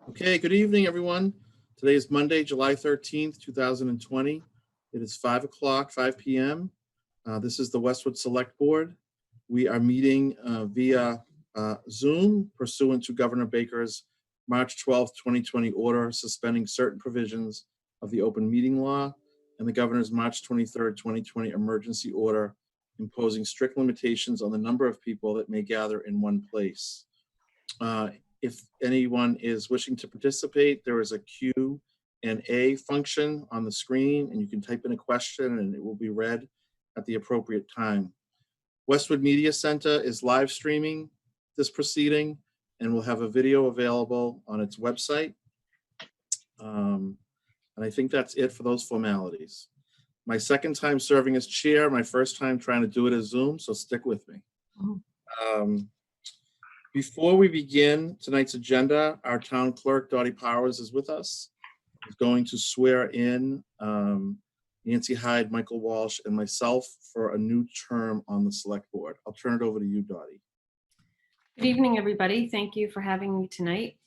Okay, good evening, everyone. Today is Monday, July 13th, 2020. It is 5 o'clock, 5 p.m. This is the Westwood Select Board. We are meeting via Zoom pursuant to Governor Baker's March 12th, 2020 order suspending certain provisions of the open meeting law and the governor's March 23rd, 2020 emergency order imposing strict limitations on the number of people that may gather in one place. If anyone is wishing to participate, there is a Q&A function on the screen, and you can type in a question and it will be read at the appropriate time. Westwood Media Center is live streaming this proceeding and will have a video available on its website. And I think that's it for those formalities. My second time serving as chair, my first time trying to do it as Zoom, so stick with me. Before we begin tonight's agenda, our town clerk, Dottie Powers, is with us. She's going to swear in Nancy Hyde, Michael Walsh, and myself for a new term on the select board. I'll turn it over to you, Dottie. Good evening, everybody. Thank you for having me tonight.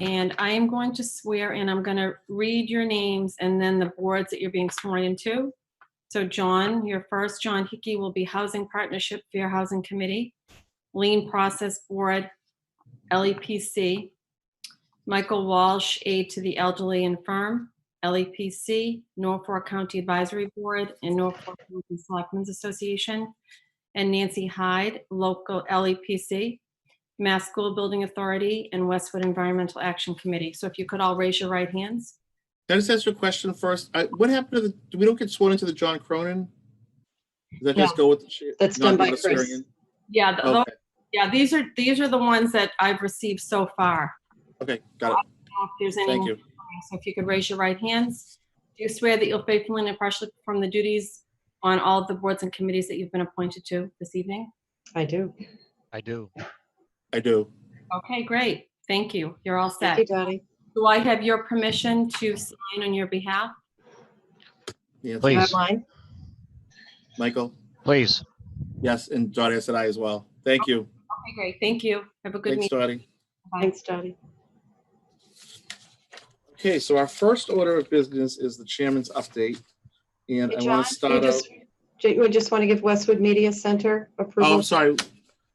And I am going to swear in. I'm going to read your names and then the boards that you're being sworn into. So John, your first, John Hickey, will be Housing Partnership Fair Housing Committee, Lien Process Board, LEPC. Michael Walsh, Aid to the Elderly Infirm, LEPC, Norfolk County Advisory Board, and Norfolk County Selectmen's Association. And Nancy Hyde, local LEPC, Mass School Building Authority, and Westwood Environmental Action Committee. So if you could all raise your right hands. Can I just ask you a question first? What happened to we don't get sworn into the John Cronin? Does that just go with the chair? That's done by Chris. Yeah, Okay. yeah. These are the ones that I've received so far. Okay, got it. I don't know if there's any Thank more. you. So if you could raise your right hands. Do you swear that you'll faithfully and impartially perform the duties on all of the boards and committees that you've been appointed to this evening? I do. I do. I do. Okay, great. Thank you. You're all set. Thank you, Dottie. Do I have your permission to sign on your behalf? Nancy? Please. You have mine? Michael? Please. Yes, and Dottie, I said aye as well. Thank you. Okay, great. Thank you. Have a good Thanks, meeting. Dottie. Bye. Thanks, Dottie. Okay, so our first order of business is the chairman's update. And Hey, I John, want to start out. you just want to give Westwood Media Center approval? Oh, I'm sorry.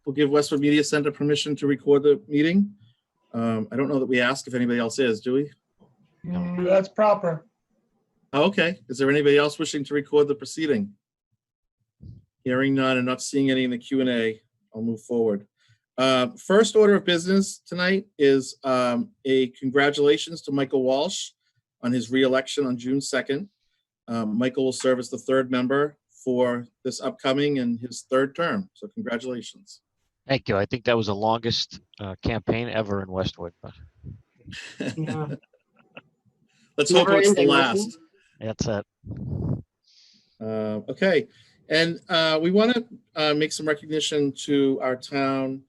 We'll give Westwood Media Center permission to record the meeting. I don't know that we ask if anybody else is, do we? That's proper. Oh, okay. Is there anybody else wishing to record the proceeding? Hearing none and not seeing any in the Q&A, I'll move forward. First order of business tonight is a congratulations to Michael Walsh on his re-election on June 2nd. Michael will serve as the third member for this upcoming and his third term. So congratulations. Thank you. I think that was the longest campaign ever in Westwood. But Yeah. Let's hope Never it's the ending, last. wasn't that's it. Okay, and we want to make some recognition to our town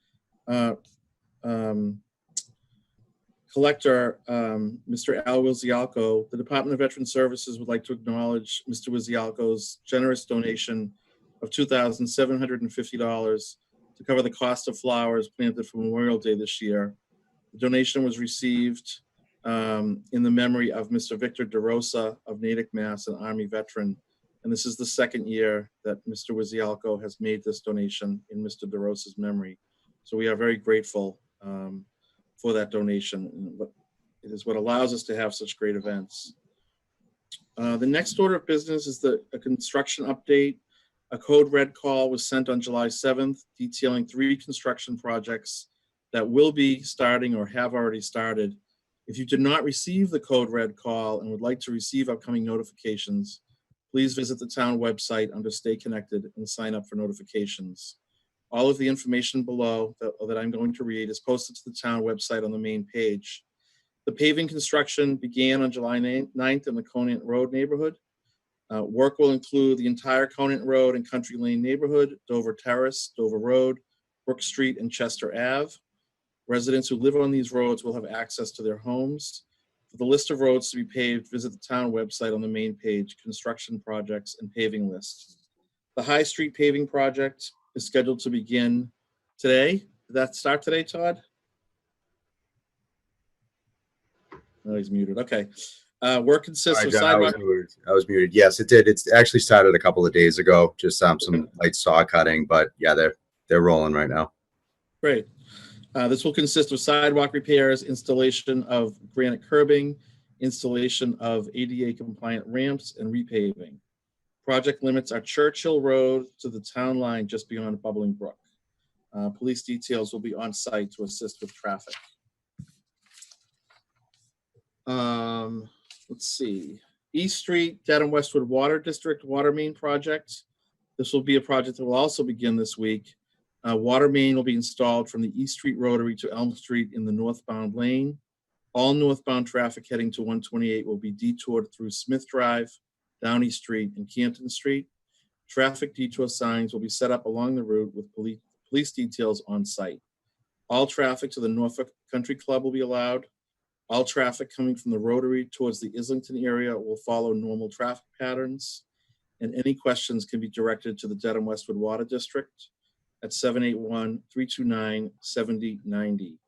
collector, Mr. Al Wizialko. The Department of Veteran Services would like to acknowledge Mr. Wizialko's generous donation of $2,750 to cover the cost of flowers planted for Memorial Day this year. The donation was received in the memory of Mr. Victor DeRosa of Natick, Mass., an Army veteran. And this is the second year that Mr. Wizialko has made this donation in Mr. DeRosa's memory. So we are very grateful for that donation. And it is what allows us to have such great events. The next order of business is a construction update. A code red call was sent on July 7th detailing 3 construction projects that will be starting or have already started. If you did not receive the code red call and would like to receive upcoming notifications, please visit the town website under Stay Connected and sign up for notifications. All of the information below that I'm going to read is posted to the town website on the main page. The paving construction began on July 9th in the Conant Road neighborhood. Work will include the entire Conant Road and Country Lane neighborhood, Dover Terrace, Dover Road, Brook Street, and Chester Ave. Residents who live on these roads will have access to their homes. For the list of roads to be paved, visit the town website on the main page, construction projects and paving lists. The High Street paving project is scheduled to begin today. Did that start today, Todd? Oh, he's muted. Okay. Work consists Sorry, of John, I was sidewalk. muted. I was muted. Yes, it did. It's actually started a couple of days ago. Just some light saw cutting, but yeah, they're rolling right now. Great. This will consist of sidewalk repairs, installation of granite curbing, installation of ADA compliant ramps, and repaving. Project limits are Churchill Road to the town line just beyond Bubbling Brook. Police details will be on site to assist with traffic. Let's see. East Street, Dedham Westwood Water District Water Main Project. This will be a project that will also begin this week. Water main will be installed from the East Street Rotary to Elm Street in the northbound lane. All northbound traffic heading to 128 will be detoured through Smith Drive, Downey Street, and Canton Street. Traffic detour signs will be set up along the route with police details on site. All traffic to the Norfolk Country Club will be allowed. All traffic coming from the Rotary towards the Islington area will follow normal traffic patterns, and any questions can be directed to the Dedham Westwood Water District at 781-329-7090.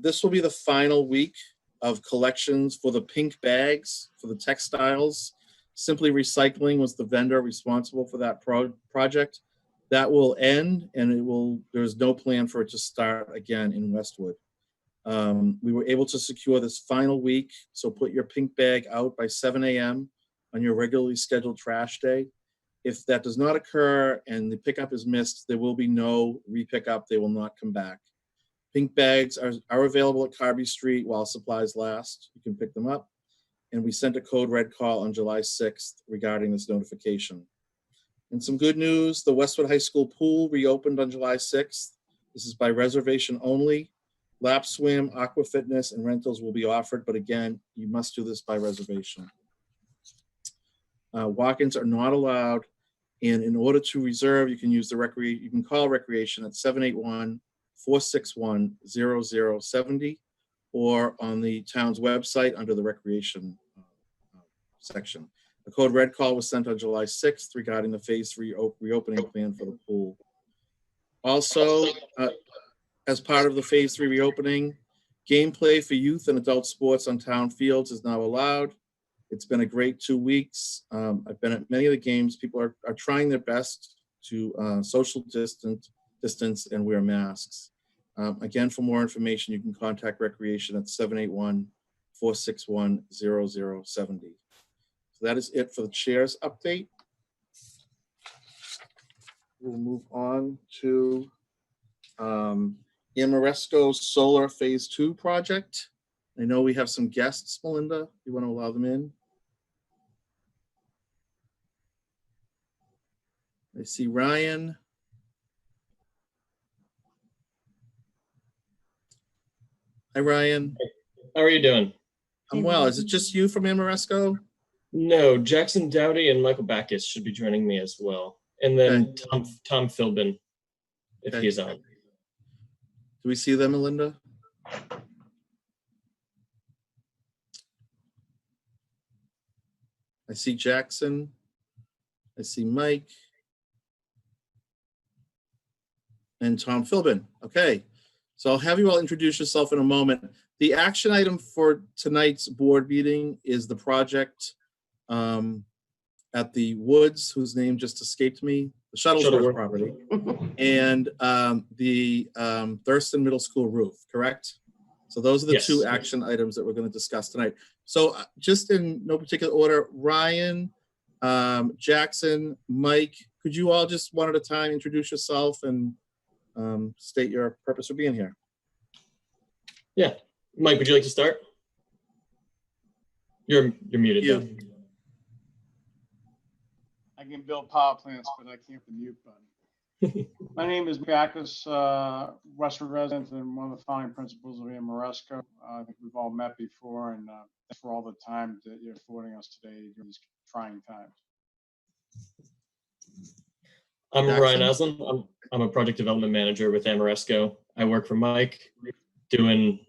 This will be the final week of collections for the pink bags for the textiles. Simply Recycling was the vendor responsible for that project. That will end, and there's no plan for it to start again in Westwood. We were able to secure this final week, so put your pink bag out by 7 a.m. on your regularly scheduled trash day. If that does not occur and the pickup is missed, there will be no re-pickup. They will not come back. Pink bags are available at Carby Street while supplies last. You can pick them up. And we sent a code red call on July 6th regarding this notification. And some good news, the Westwood High School pool reopened on July 6th. This is by reservation only. Lap swim, aqua fitness, and rentals will be offered, but again, you must do this by reservation. Walk-ins are not allowed, and in order to reserve, you can use you can call Recreation at 781-461-0070 or on the town's website under the Recreation section. The code red call was sent on July 6th regarding the phase 3 reopening plan for the pool. Also, as part of the phase 3 reopening, gameplay for youth and adult sports on town fields is now allowed. It's been a great 2 weeks. I've been at many of the games. People are trying their best to social distance and wear masks. Again, for more information, you can contact Recreation at 781-461-0070. So that is it for the chair's update. We'll move on to Ameresco Solar Phase 2 project. I know we have some guests, Melinda. You want to allow them in? I see Ryan. Hi, Ryan. How are you doing? I'm well. Is it just you from Ameresco? No, Jackson Dowdy and Michael Backus should be joining me as well. And then Tom Philbin, if Okay. he's on. Do we see them, Melinda? I see Jackson. I see Mike. And Tom Philbin. Okay. So I'll have you all introduce yourself in a moment. The action item for tonight's board meeting is the project at the Woods, whose name just escaped me, the Shuttlesworth property, and the Thurston Middle School roof, correct? So those are the two action items that we're going to discuss tonight. So just in no particular order, Ryan, Jackson, Mike, could you all just one at a time introduce yourself and state your purpose for being here? Yeah. Mike, would you like to start? You're muted. Yeah. I can build power plants, but I can't the mute button. My name is Backus, Westwood resident and one of the founding principals of Ameresco. I think we've all met before, and thanks for all the time that you're affording us today during these trying times. I'm Jackson? Ryan Aslan. I'm a project development manager with Ameresco. I work for Mike, doing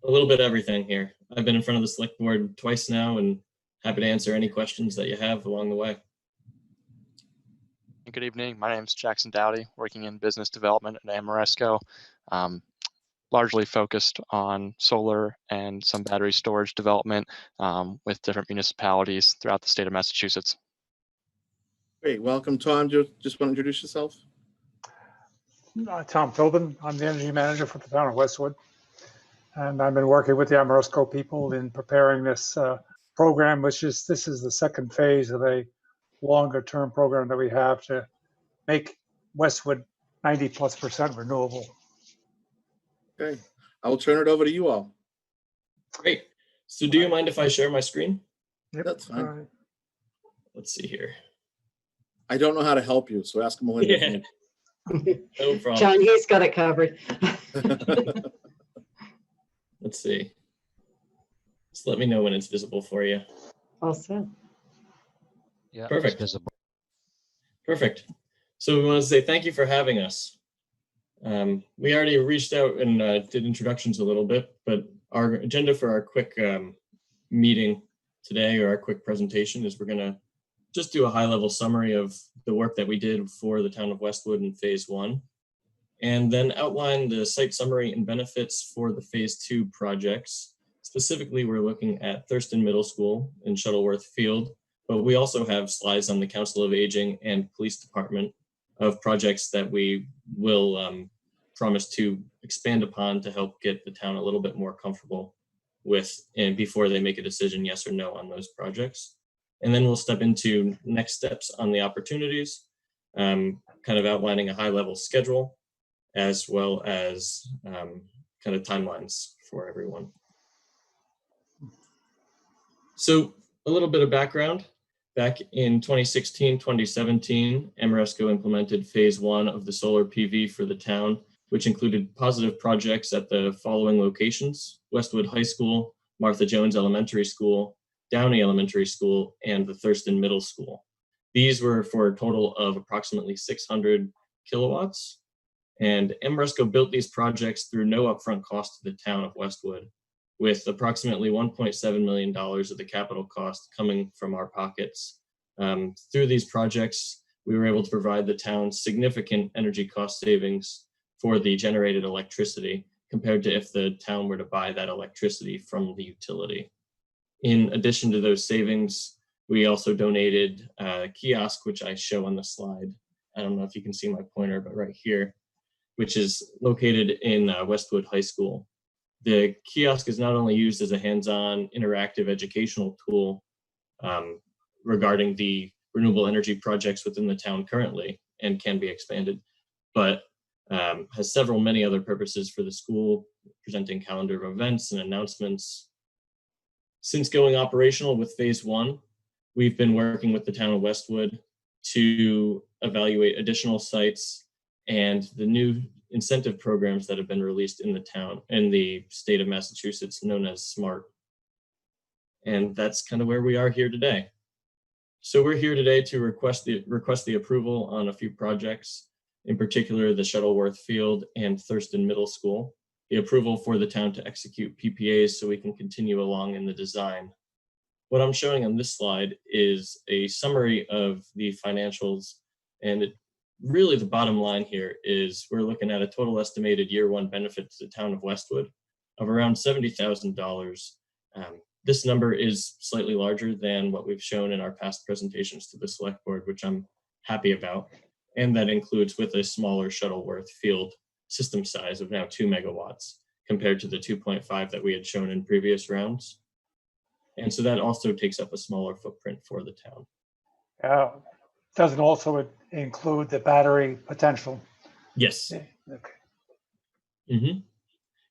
a little bit of everything here. I've been in front of the select board twice now and happy to answer any questions that you have along the way. Good evening. My name is Jackson Dowdy, working in business development at Ameresco. largely focused on solar and some battery storage development with different municipalities throughout the state of Massachusetts. Great, welcome, Tom. Just want to introduce yourself? Tom Philbin. I'm the energy manager for the town of Westwood. And I've been working with the Ameresco people in preparing this program, this is the second phase of a longer term program that we have to make Westwood 90+% renewable. Okay, I will turn it over to you all. Great. So do you mind if I share my screen? Yep. That's fine. All right. Let's see here. I don't know how to help you, so ask Melinda. Yeah, no problem. John, he's got it covered. Let's see. Just let me know when it's visible for you. All set. Yeah, it's Perfect. visible. Perfect. So we want to say thank you for having us. We already reached out and did introductions a little bit, but our agenda for our quick meeting today, or our quick presentation, is we're going to just do a high-level summary of the work that we did for the town of Westwood in phase 1, and then outline the site summary and benefits for the phase 2 projects. Specifically, we're looking at Thurston Middle School in Shuttleworth Field, but we also have slides on the Council of Aging and Police Department of projects that we will promise to expand upon to help get the town a little bit more comfortable with, and before they make a decision, yes or no, on those projects. And then we'll step into next steps on the opportunities, kind of outlining a high-level schedule, as well as kind of timelines for everyone. So a little bit of background. Back in 2016, 2017, Ameresco implemented phase 1 of the solar PV for the town, which included positive projects at the following locations: Westwood High School, Martha Jones Elementary School, Downey Elementary School, and the Thurston Middle School. These were for a total of approximately 600 kilowatts. And Ameresco built these projects through no upfront cost to the town of Westwood, with approximately $1.7 million of the capital cost coming from our pockets. Through these projects, we were able to provide the town significant energy cost savings for the generated electricity compared to if the town were to buy that electricity from the utility. In addition to those savings, we also donated a kiosk, which I show on the slide. I don't know if you can see my pointer, but right here, which is located in Westwood High School. The kiosk is not only used as a hands-on interactive educational tool regarding the renewable energy projects within the town currently and can be expanded, but has many other purposes for the school, presenting calendar of events and announcements. Since going operational with phase 1, we've been working with the town of Westwood to evaluate additional sites and the new incentive programs that have been released in the town, in the state of Massachusetts, known as SMART. And that's kind of where we are here today. So we're here today to request the approval on a few projects, in particular the Shuttleworth Field and Thurston Middle School, the approval for the town to execute PPAs so we can continue along in the design. What I'm showing on this slide is a summary of the financials, and really the bottom line here is we're looking at a total estimated year 1 benefit to the town of Westwood of around $70,000. This number is slightly larger than what we've shown in our past presentations to the select board, which I'm happy about. And that includes with a smaller Shuttleworth Field system size of now 2 megawatts compared to the 2.5 that we had shown in previous rounds. And so that also takes up a smaller footprint for the town. Doesn't also include the battery potential? Yes. Okay. Mm-hmm.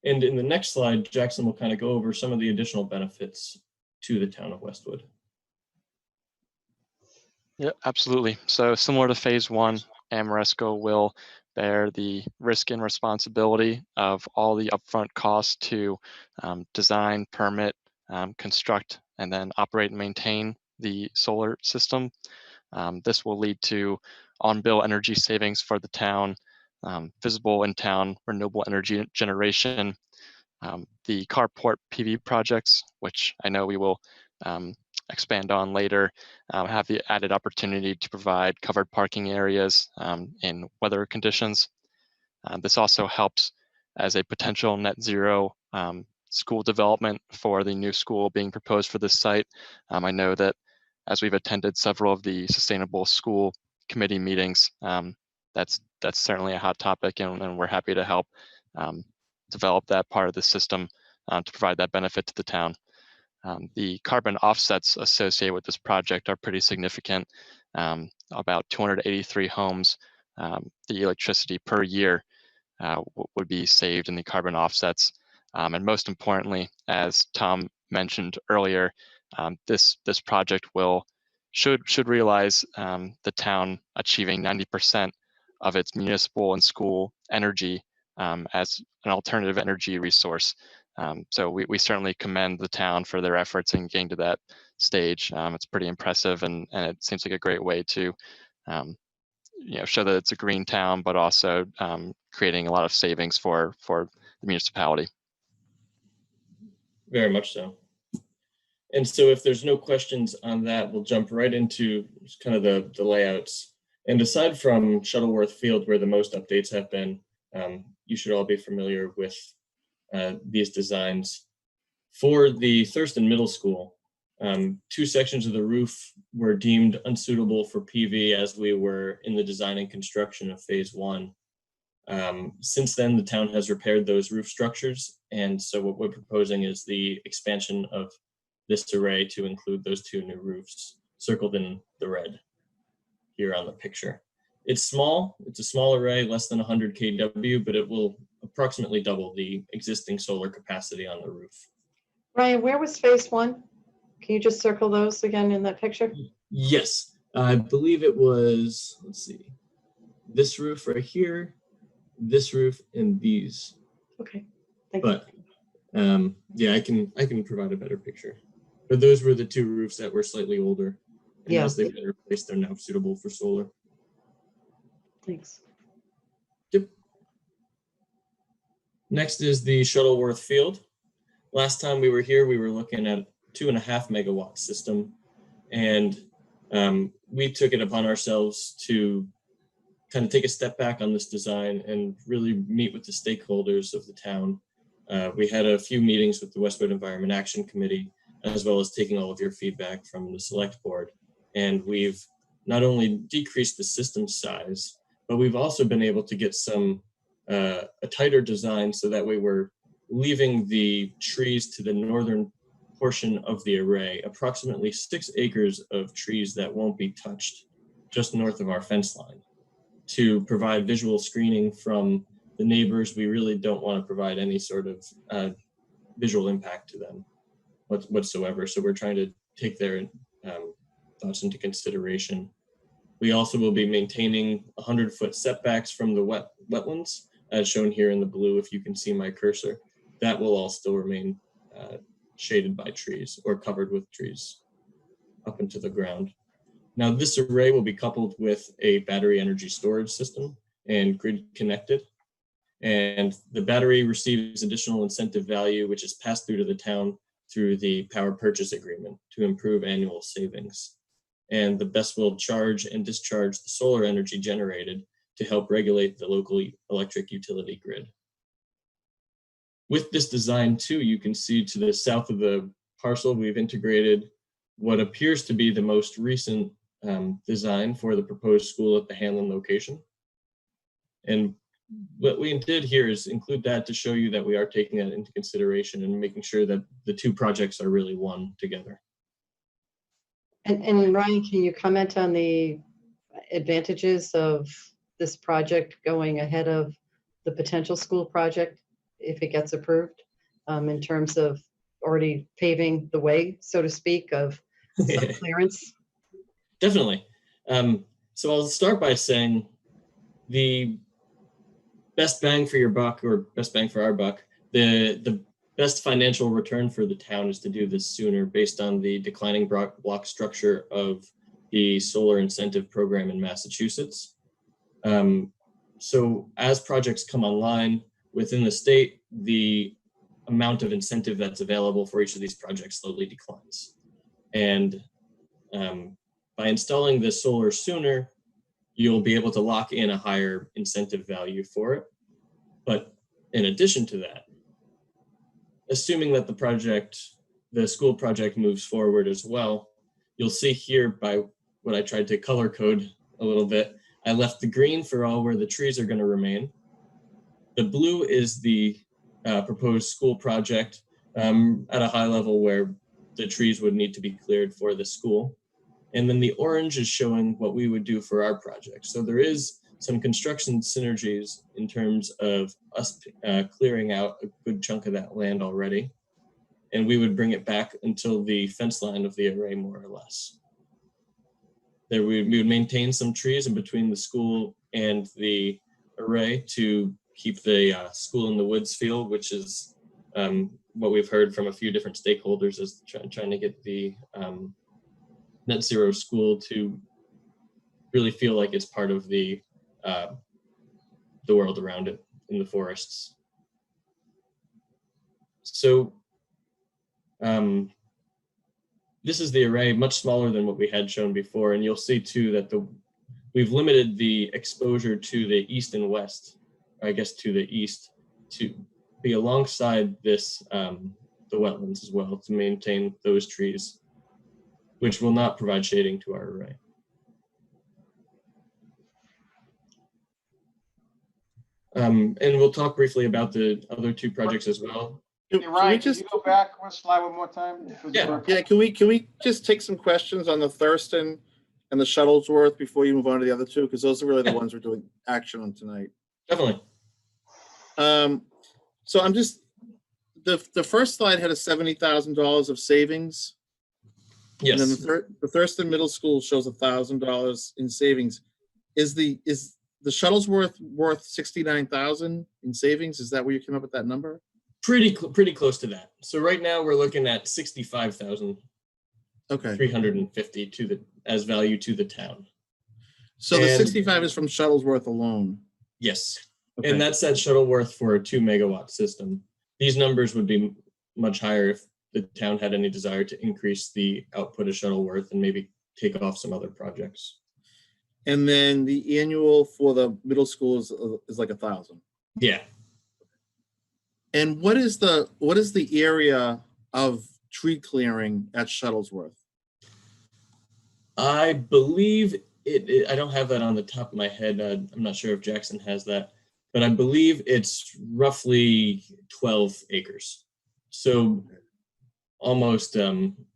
And in the next slide, Jackson will kind of go over some of the additional benefits to the town of Westwood. Yeah, absolutely. So similar to phase 1, Ameresco will bear the risk and responsibility of all the upfront costs to design, permit, construct, and then operate and maintain the solar system. This will lead to on-bill energy savings for the town, visible in town renewable energy generation, the carport PV projects, which I know we will expand on later, have the added opportunity to provide covered parking areas in weather conditions. This also helps as a potential net zero school development for the new school being proposed for this site. I know that as we've attended several of the sustainable school committee meetings, that's certainly a hot topic, and we're happy to help develop that part of the system to provide that benefit to the town. The carbon offsets associated with this project are pretty significant. About 283 homes, the electricity per year would be saved in the carbon offsets. And most importantly, as Tom mentioned earlier, this project should realize the town achieving 90% of its municipal and school energy as an alternative energy resource. So we certainly commend the town for their efforts in getting to that stage. It's pretty impressive, and it seems like a great way to show that it's a green town, but also creating a lot of savings for the municipality. Very much so. And so if there's no questions on that, we'll jump right into kind of the layouts. And aside from Shuttleworth Field, where the most updates have been, you should all be familiar with these designs. For the Thurston Middle School, 2 sections of the roof were deemed unsuitable for PV as we were in the design and construction of phase 1. Since then, the town has repaired those roof structures, and so what we're proposing is the expansion of this array to include those 2 new roofs circled in the red here on the picture. It's small, it's a small array, less than 100 kW, but it will approximately double the existing solar capacity on the roof. Ryan, where was phase 1? Can you just circle those again in that picture? Yes, I believe it was, let's see, this roof right here, this roof, and these. Okay, thank you. But yeah, I can provide a better picture. But those were the 2 roofs that were slightly older. And Yeah. as they've been replaced, they're now suitable for solar. Thanks. Yep. Next is the Shuttleworth Field. Last time we were here, we were looking at a 2.5 megawatt system, and we took it upon ourselves to kind of take a step back on this design and really meet with the stakeholders of the town. We had a few meetings with the Westwood Environment Action Committee, as well as taking all of your feedback from the select board. And we've not only decreased the system size, but we've also been able to get a tighter design so that way we're leaving the trees to the northern portion of the array, approximately 6 acres of trees that won't be touched just north of our fence line, to provide visual screening from the neighbors. We really don't want to provide any sort of visual impact to them whatsoever. So we're trying to take their thoughts into consideration. We also will be maintaining 100-foot setbacks from the wetlands, as shown here in the blue, if you can see my cursor. That will all still remain shaded by trees or covered with trees up into the ground. Now, this array will be coupled with a battery energy storage system and grid connected. And the battery receives additional incentive value, which is passed through to the town through the power purchase agreement to improve annual savings. And the BESS will charge and discharge the solar energy generated to help regulate the local electric utility grid. With this design too, you can see to the south of the parcel, we've integrated what appears to be the most recent design for the proposed school at the Hanlon location. And what we did here is include that to show you that we are taking that into consideration and making sure that the 2 projects are really one together. And Ryan, can you comment on the advantages of this project going ahead of the potential school project if it gets approved, in terms of already paving the way, so to speak, of some clearance? Definitely. So I'll start by saying the best bang for your buck, or best bang for our buck, the best financial return for the town is to do this sooner based on the declining block structure of the solar incentive program in Massachusetts. So as projects come online within the state, the amount of incentive that's available for each of these projects slowly declines. And by installing the solar sooner, you'll be able to lock in a higher incentive value for it. But in addition to that, assuming that the school project moves forward as well, you'll see here by what I tried to color code a little bit, I left the green for all where the trees are going to remain. The blue is the proposed school project at a high level where the trees would need to be cleared for the school. And then the orange is showing what we would do for our project. So there is some construction synergies in terms of us clearing out a good chunk of that land already. And we would bring it back until the fence line of the array, more or less. There we would maintain some trees in between the school and the array to keep the school in the woods feel, which is what we've heard from a few different stakeholders is trying to get the net zero school to really feel like it's part of the world around it in the forests. So this is the array, much smaller than what we had shown before, and you'll see too that we've limited the exposure to the east and west, or I guess to the east, to be alongside this the wetlands as well, to maintain those trees, which will not provide shading to our array. And we'll talk briefly about the other two projects as well. Hey, Ryan, can you go back one slide one more time? Yeah. Yeah, can we just take some questions on the Thurston and the Shuttlesworth before you move on to the other two? Because those are really the ones we're doing action on tonight. Definitely. So I'm just, the first slide had a $70,000 of savings. Yes. And then the Thurston Middle School shows $1,000 in savings. Is the Shuttlesworth worth 69,000 in savings? Is that where you came up with that number? Pretty close to that. So right now we're looking at 65,350 Okay. as value to the town. So the 65 is from Shuttlesworth alone. Yes. Okay. And that's at Shuttleworth for a 2 megawatt system. These numbers would be much higher if the town had any desire to increase the output of Shuttleworth and maybe take off some other projects. And then the annual for the middle school is like 1,000. Yeah. And what is the area of tree clearing at Shuttlesworth? I believe I don't have that on the top of my head. I'm not sure if Jackson has that, but I believe it's roughly 12 acres. So almost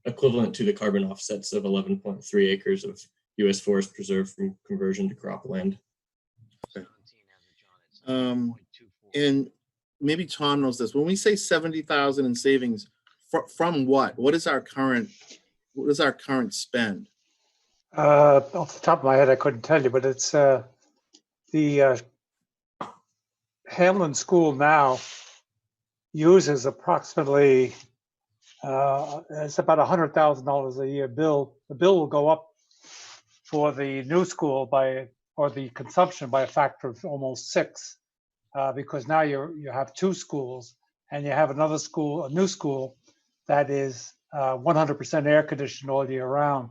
equivalent to the carbon offsets of 11.3 acres of U.S. forest preserve from conversion to cropland. Okay. And maybe Tom knows this. When we say 70,000 in savings, from what? What is our current spend? Off the top of my head, I couldn't tell you, but it's the Hamlin School now uses approximately it's about $100,000 a year bill. The bill will go up for the new school or the consumption by a factor of almost 6, because now you have 2 schools and you have another school, a new school that is 100% air conditioned all year round.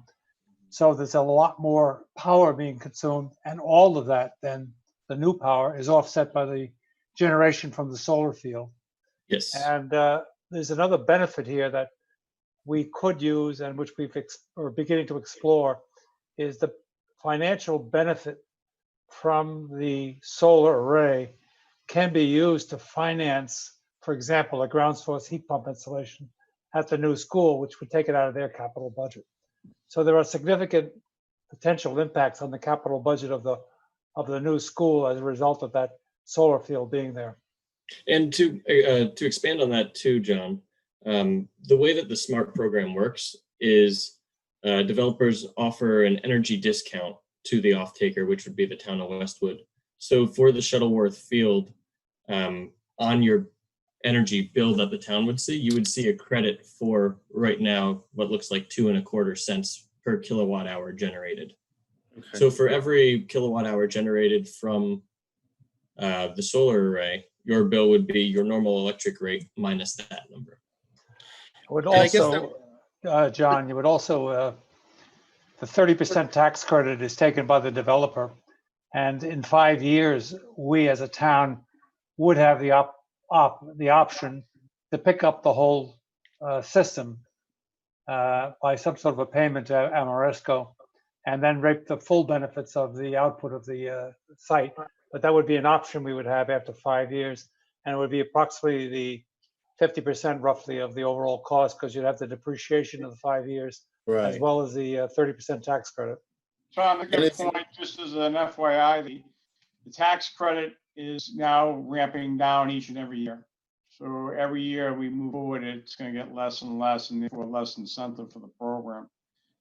So there's a lot more power being consumed, and all of that then the new power is offset by the generation from the solar field. Yes. And there's another benefit here that we could use and which we're beginning to explore is the financial benefit from the solar array can be used to finance, for example, a ground source heat pump installation at the new school, which would take it out of their capital budget. So there are significant potential impacts on the capital budget of the new school as a result of that solar field being there. And to expand on that too, John, the way that the SMART program works is developers offer an energy discount to the off-taker, which would be the town of Westwood. So for the Shuttleworth field, on your energy bill that the town would see, you would see a credit for right now what looks like 2.25 cents per kilowatt hour generated. Okay. So for every kilowatt hour generated from the solar array, your bill would be your normal electric rate minus that number. Would also, John, you would also, the 30% tax credit is taken by the developer. And in 5 years, we as a town would have the the option to pick up the whole system by some sort of a payment to Ameresco, and then reap the full benefits of the output of the site. But that would be an option we would have after 5 years, and it would be approximately the 50% roughly of the overall cost, because you'd have the depreciation of the 5 years as Right. well as the 30% tax credit. Tom, a And good it's- point, just as an FYI, the tax credit is now ramping down each and every year. So every year we move forward, it's going to get less and less, and therefore less incentive for the program.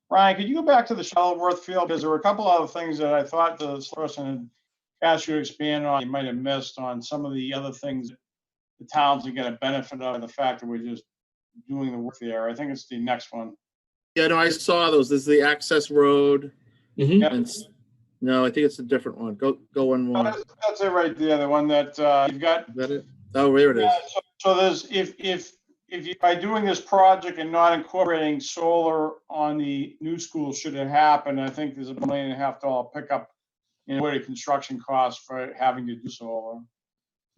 Ryan, could you go back to the Shuttleworth field? Because there were a couple other things that I thought this person had asked you to expand on, you might have missed on some of the other things that the towns are going to benefit of, the fact that we're just doing the work there. I think it's the next one. Yeah, no, I saw those. This is the access road. Mhm. Yep. And no, I think it's a different one. Go one more. That's it right there, the one that you've got. Is that it? Oh, there it is. Yeah, so there's, if you, by doing this project and not incorporating solar on the new school, should it happen, I think there's $1.5 million pickup in the way to construction costs for having to do solar.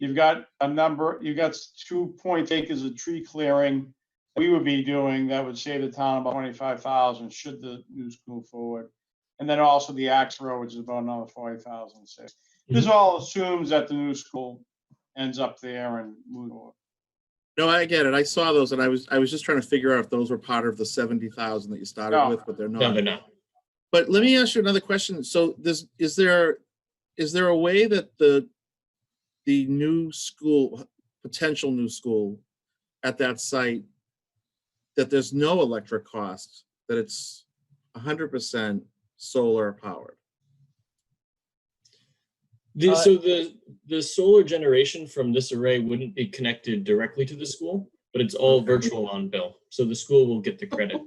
You've got you've got 2 acres of tree clearing we would be doing that would save the town about $25,000 should the new school forward. And then also the axe road, which is about another $40,000. This all assumes that the new school ends up there and move on. No, I get it. I saw those, and I was just trying to figure out if those were part of the 70,000 that you started No. with, but they're No, not. they're not. But let me ask you another question. So is there a way that the new school, potential new school at that site, that there's no electric cost, that it's 100% solar powered? So the solar generation from this array wouldn't be connected directly to the school, but it's all virtual on bill. So the school will get the credit.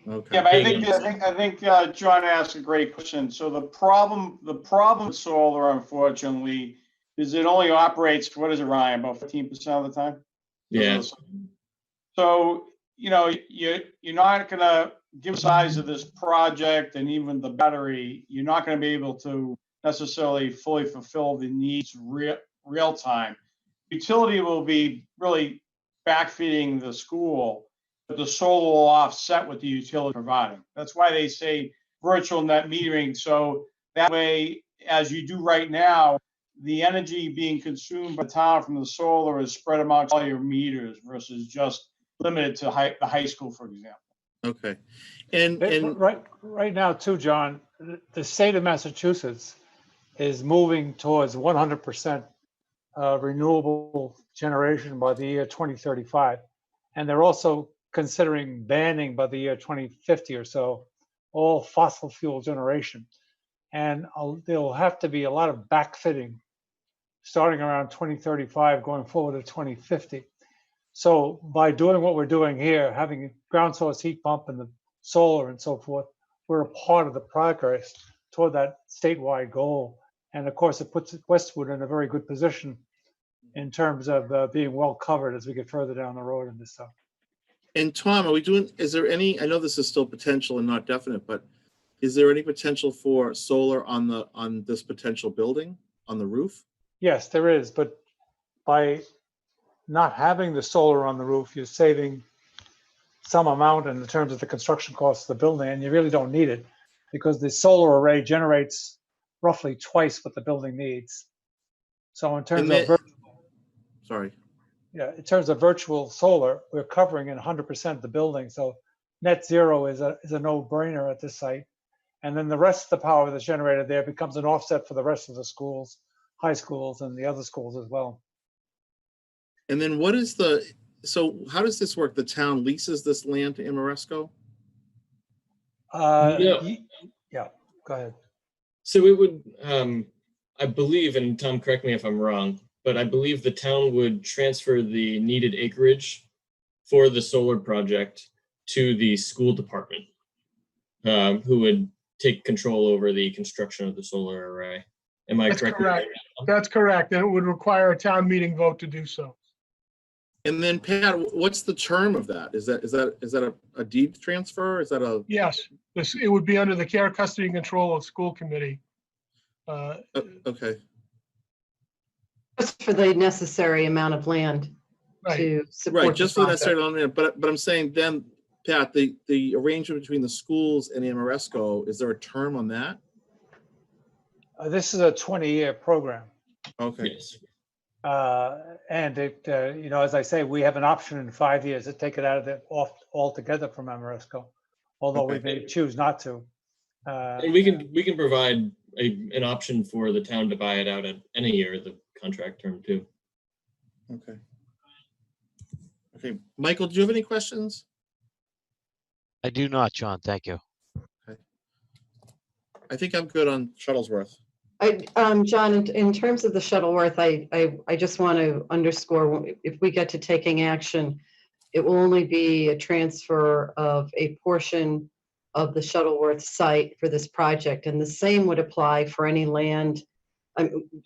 Okay. Yeah, but I think John asked a great question. So the problem with solar, unfortunately, is it only operates, what is it, Ryan, about 15% of the time? Yeah. So, you're not gonna give size of this project and even the battery, you're not gonna be able to necessarily fully fulfill the needs real time. Utility will be really backfeeding the school, but the solar will offset what the utility providing. That's why they say virtual net metering. So that way, as you do right now, the energy being consumed by the town from the solar is spread amongst all your meters versus just limited to the high school, for example. Okay. And Right now too, John, the state of Massachusetts is moving towards 100% renewable generation by the year 2035. And they're also considering banning by the year 2050 or so all fossil fuel generation. And there'll have to be a lot of backfitting starting around 2035 going forward to 2050. So by doing what we're doing here, having ground source heat pump and the solar and so forth, we're a part of the progress toward that statewide goal. And of course, it puts Westwood in a very good position in terms of being well covered as we get further down the road in this stuff. And Tom, is there any, I know this is still potential and not definite, but is there any potential for solar on this potential building, on the roof? Yes, there is, but by not having the solar on the roof, you're saving some amount in terms of the construction costs of the building, and you really don't need it because the solar array generates roughly twice what the building needs. So in terms of in terms of virtual solar, we're covering in 100% of the building. So net zero is a no-brainer at this site. And then the rest of the power that's generated there becomes an offset for the rest of the schools, high schools, and the other schools as well. And then so how does this work? The town leases this land to Ameresco? No. Yeah, go ahead. So it would, I believe, and Tom, correct me if I'm wrong, but I believe the town would transfer the needed acreage for the solar project to the school department, who would take control over the construction of the solar array. Am I correct? That's correct. And it would require a town meeting vote to do so. And then Pat, what's the term of that? Is that a deed transfer? Is that Yes, it would be under the care, custody, and control of school committee. okay. Just for the necessary amount of land Right. to support. Right, the just for that project. started on there, but I'm saying then, Pat, the arrangement between the schools and Ameresco, is there a term on that? This is a 20-year program. Okay, Yes. And it, as I say, we have an option in 5 years to take it out of the off altogether from Ameresco, although we Okay. may choose not to. And we can provide an option for the town to buy it out at any year of the contract term too. okay. Okay, Michael, do you have any questions? I do not, John. Thank you. I think I'm good on Shuttlesworth. John, in terms of the Shuttleworth, I just want to underscore, if we get to taking action, it will only be a transfer of a portion of the Shuttleworth site for this project, and the same would apply for any land.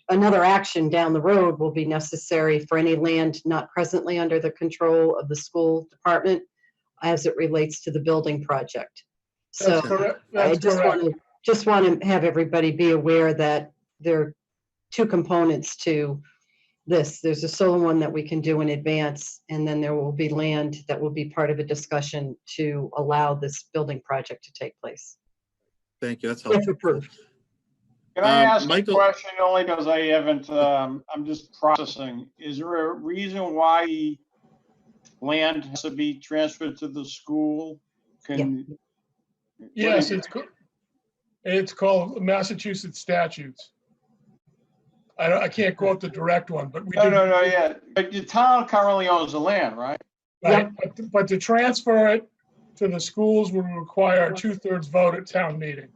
Another action down the road will be necessary for any land not presently under the control of the school department as it relates to the building project. So That's correct. I That's just correct. want to have everybody be aware that there are two components to this. There's a solar one that we can do in advance, and then there will be land that will be part of a discussion to allow this building project to take place, Thank you, that's if helpful. approved. Can I ask Michael- a question only because I haven't, I'm just processing. Is there a reason why land has to be transferred to the school? Yes, it's called Massachusetts statutes. I can't quote the direct one, but we do. No, yeah. But the town currently owns the land, right? Right, but to transfer it to the schools would require a 2/3 vote at town meeting.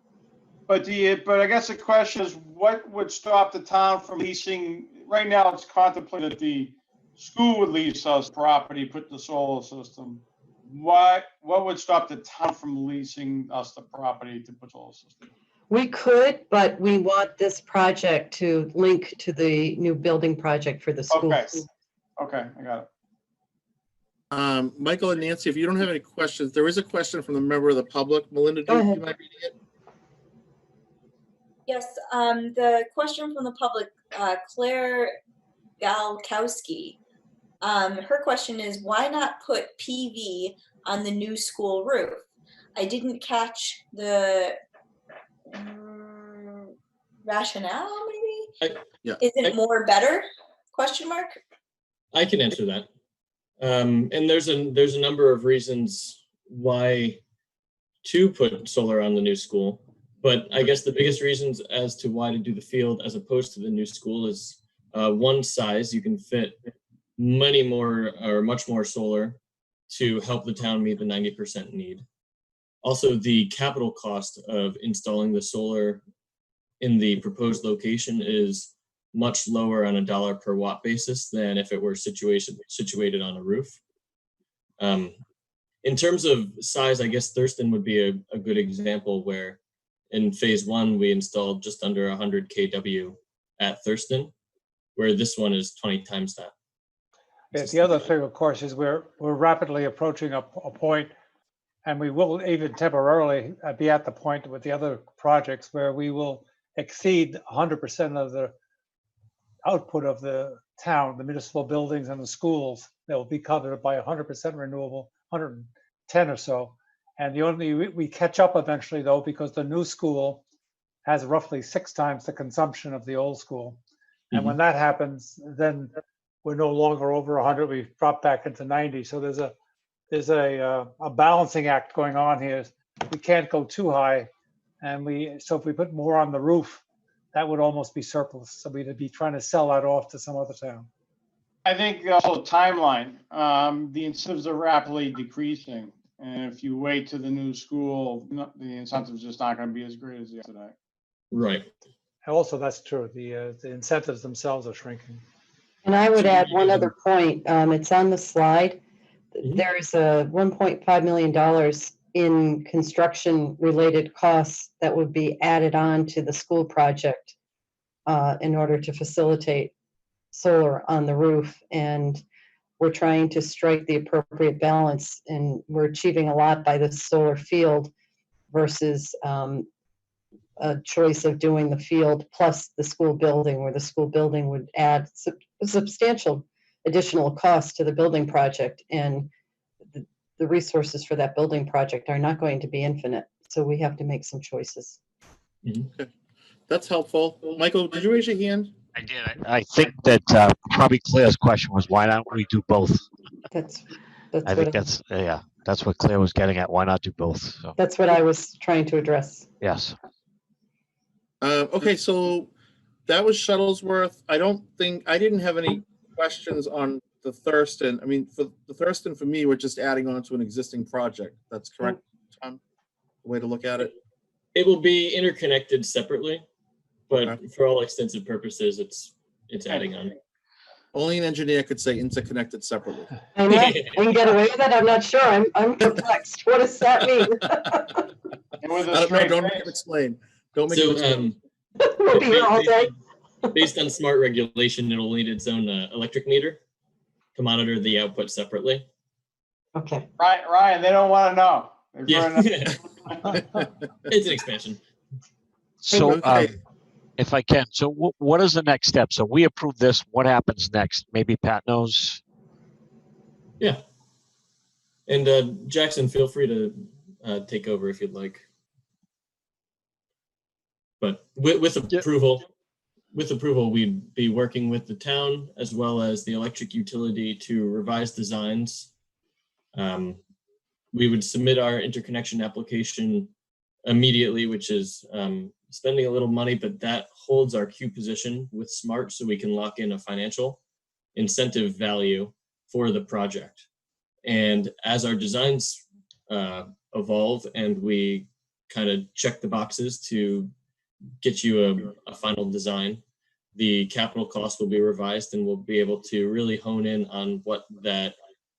But I guess the question is, what would stop the town from leasing? Right now, it's contemplated that the school would lease us property, put the solar system. What would stop the town from leasing us the property to put solar system? We could, but we want this project to link to the new building project for the schools. Okay, I got it. Michael and Nancy, if you don't have any questions, there is a question from a member of the public. Melinda, do Go you ahead. mind reading it? Yes, the question from the public, Claire Galkowski. Her question is, why not put PV on the new school roof? I didn't catch the rationale, maybe? Yeah. Is it more better? Question mark? I can answer that. And there's a number of reasons why to put solar on the new school. But I guess the biggest reasons as to why to do the field as opposed to the new school is one, size. You can fit much more solar to help the town meet the 90% need. Also, the capital cost of installing the solar in the proposed location is much lower on a dollar per watt basis than if it were situated on a roof. In terms of size, I guess Thurston would be a good example where in phase 1, we installed just under 100 kW at Thurston, where this one is 20 times that. Yeah, the other thing, of course, is we're rapidly approaching a point, and we will even temporarily be at the point with the other projects where we will exceed 100% of the output of the town, the municipal buildings and the schools. That will be covered by 100% renewable, 110 or so. And we catch up eventually, though, because the new school has roughly 6 times the consumption of the old school. And when that happens, then we're no longer over 100. We've dropped back into 90. So there's a balancing act going on here. We can't go too high, and so if we put more on the roof, that would almost be surplus. So we'd be trying to sell that off to some other town. I think also timeline. The incentives are rapidly decreasing. And if you wait to the new school, the incentives just not going to be as great as they are today. Right. Also, that's true. The incentives themselves are shrinking. And I would add one other point. It's on the slide. Mhm. There's a $1.5 million in construction-related costs that would be added on to the school project in order to facilitate solar on the roof. And we're trying to strike the appropriate balance, and we're achieving a lot by the solar field versus a choice of doing the field plus the school building, where the school building would add a substantial additional cost to the building project. And the resources for that building project are not going to be infinite. So we have to make some choices. Okay. That's helpful. Michael, did you raise your hand? I did. I think that probably Claire's question was, why don't we do both? That's I think that's, yeah, that's what Claire was getting at. Why not do both? So, that's what I was trying to address. yes. Okay, so that was Shuttlesworth. I didn't have any questions on the Thurston. I mean, for the Thurston, for me, we're just adding on to an existing project. That's correct, Tom? The way to look at it? It will be interconnected separately, but Okay. for all extensive purposes, it's adding on. Only an engineer could say interconnected separately. I know, and get away with it? I'm not sure. I'm perplexed. What does that mean? And with I a don't know, straight don't make him face. explain. Don't make him explain. We'll be here all day. Based on smart regulation, it'll need its own electric meter to monitor the output separately. Okay. Ryan, they don't want to know. They've Yeah. run It's an expansion. So Okay. if I can, so what is the next step? So we approve this. What happens next? Maybe Pat knows. Yeah. And Jackson, feel free to take over if you'd like. But with approval, we'd be working with the town as well as the electric utility to revise designs. We would submit our interconnection application immediately, which is spending a little money, but that holds our queue position with SMART so we can lock in a financial incentive value for the project. And as our designs evolve and we kind of check the boxes to get you a final design, the capital cost will be revised and we'll be able to really hone in on what that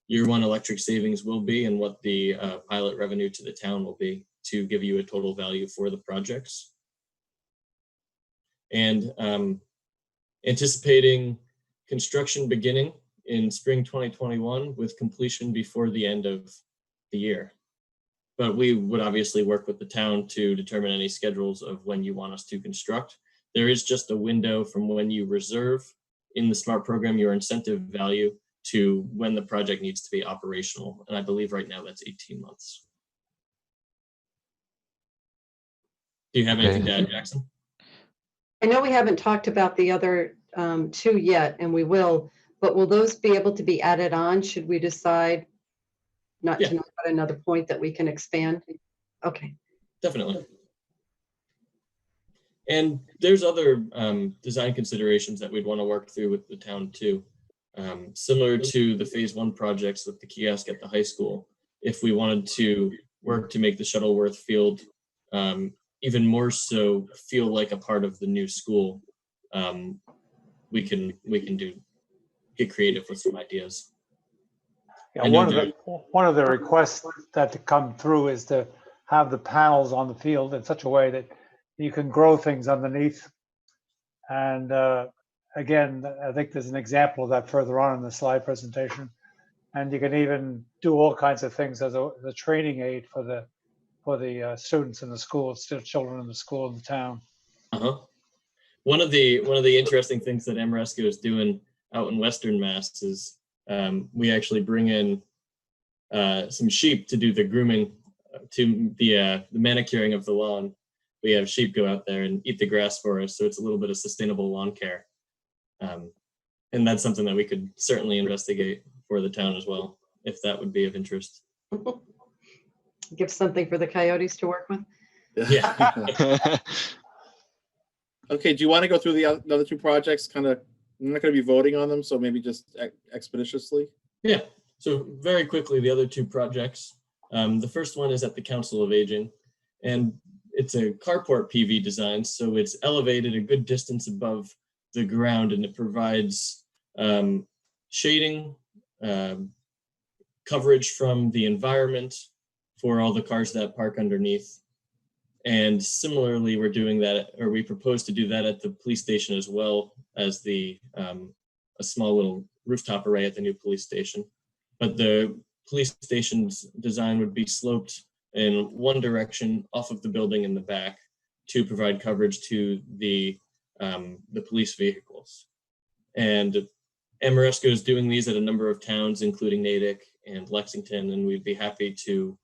year one electric savings will be and what the pilot revenue to the town will be to give you a total value for the projects. And anticipating construction beginning in spring 2021 with completion before the end of the year. But we would obviously work with the town to determine any schedules of when you want us to construct. There is just a window from when you reserve in the SMART program your incentive value to when the project needs to be operational. And I believe right now that's 18 months. Do you have anything to add, Jackson? I know we haven't talked about the other two yet, and we will, but will those be able to be added on? Should we decide not to know about another point that we can expand? Okay. Definitely. And there's other design considerations that we'd want to work through with the town too. Similar to the phase one projects with the kiosk at the high school. If we wanted to work to make the Shuttleworth field even more so feel like a part of the new school, we can get creative with some ideas. Yeah, one of the requests that to come through is to have the panels on the field in such a way that you can grow things underneath. And again, I think there's an example of that further on in the slide presentation. And you can even do all kinds of things as a training aid for the students in the school, still children in the school in the town. One of the interesting things that Ameresco is doing out in Western Mass is we actually bring in some sheep to do the grooming, to the manicuring of the lawn. We have sheep go out there and eat the grass for us, so it's a little bit of sustainable lawn care. And that's something that we could certainly investigate for the town as well, if that would be of interest. Give something for the coyotes to work with. Yeah. Okay, do you want to go through the other two projects? Kind of, I'm not going to be voting on them, so maybe just expeditiously. Yeah, so very quickly, the other two projects. The first one is at the Council of Aging, and it's a carport PV design, so it's elevated a good distance above the ground, and it provides shading, coverage from the environment for all the cars that park underneath. And similarly, we're doing that, or we propose to do that at the police station as well as the a small little rooftop array at the new police station. But the police station's design would be sloped in one direction off of the building in the back, to provide coverage to the police vehicles. And Ameresco is doing these at a number of towns, including Natick and Lexington, and we'd be happy to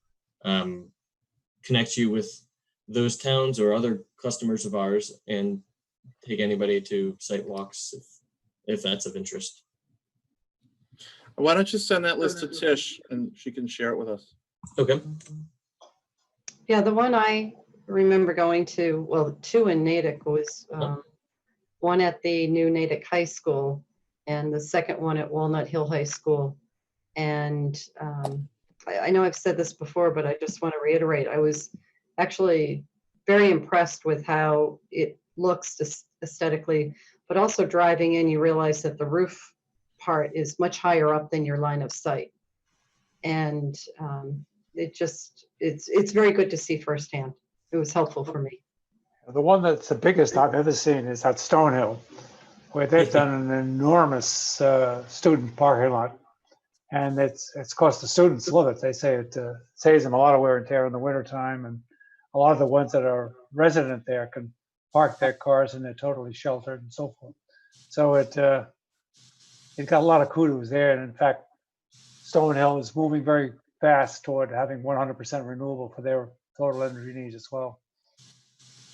connect you with those towns or other customers of ours and take anybody to site walks if that's of interest. Why don't you send that list to Tish and she can share it with us? Okay. Yeah, the one I remember going to, well, two in Natick was one at the new Natick High School and the second one at Walnut Hill High School. And I know I've said this before, but I just want to reiterate, I was actually very impressed with how it looks aesthetically, but also driving in, you realize that the roof part is much higher up than your line of sight. And it's very good to see firsthand. It was helpful for me. The one that's the biggest I've ever seen is at Stonehill, where they've done an enormous student parking lot. And it's of course the students love it. They say it saves them a lot of wear and tear in the wintertime. And a lot of the ones that are resident there can park their cars and they're totally sheltered and so forth. So it got a lot of kudos there. And in fact, Stonehill is moving very fast toward having 100% renewable for their total energy needs as well.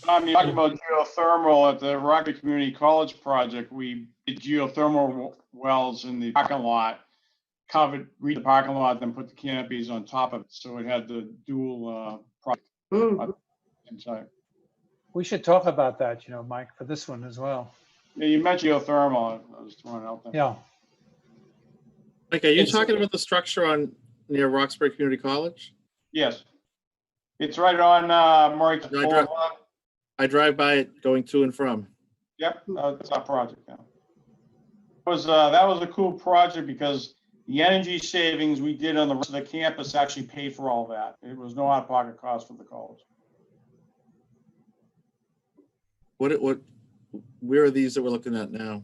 You're talking about geothermal at the Rocky Community College project. We did geothermal wells in the parking lot, read the parking lot, then put the canopies on top of it. So it had the dual product inside. We should talk about that, Mike, for this one as well. Yeah, you mentioned geothermal. I was throwing it out there. Yeah. Like, are you talking about the structure near Roxbury Community College? Yes. It's right on Murray Boulevard. I drive by it going to and from. Yep, that's our project now. That was a cool project because the energy savings we did on the rest of the campus actually paid for all that. It was no out-of-pocket cost for the college. Where are these that we're looking at now?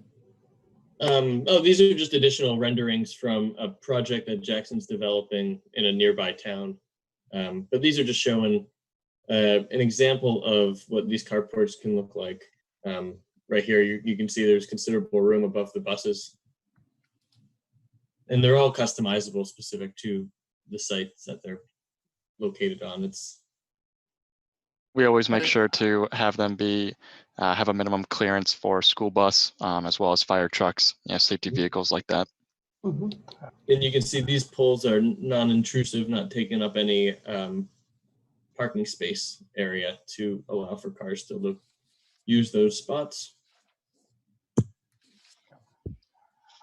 These are just additional renderings from a project that Jackson's developing in a nearby town. But these are just showing an example of what these carports can look like. Right here, you can see there's considerable room above the buses. And they're all customizable specific to the sites that they're located on. We always make sure to have them have a minimum clearance for school bus, as well as fire trucks, safety vehicles like that. Mm-hmm. And you can see these poles are non-intrusive, not taking up any parking space area to allow for cars to use those spots.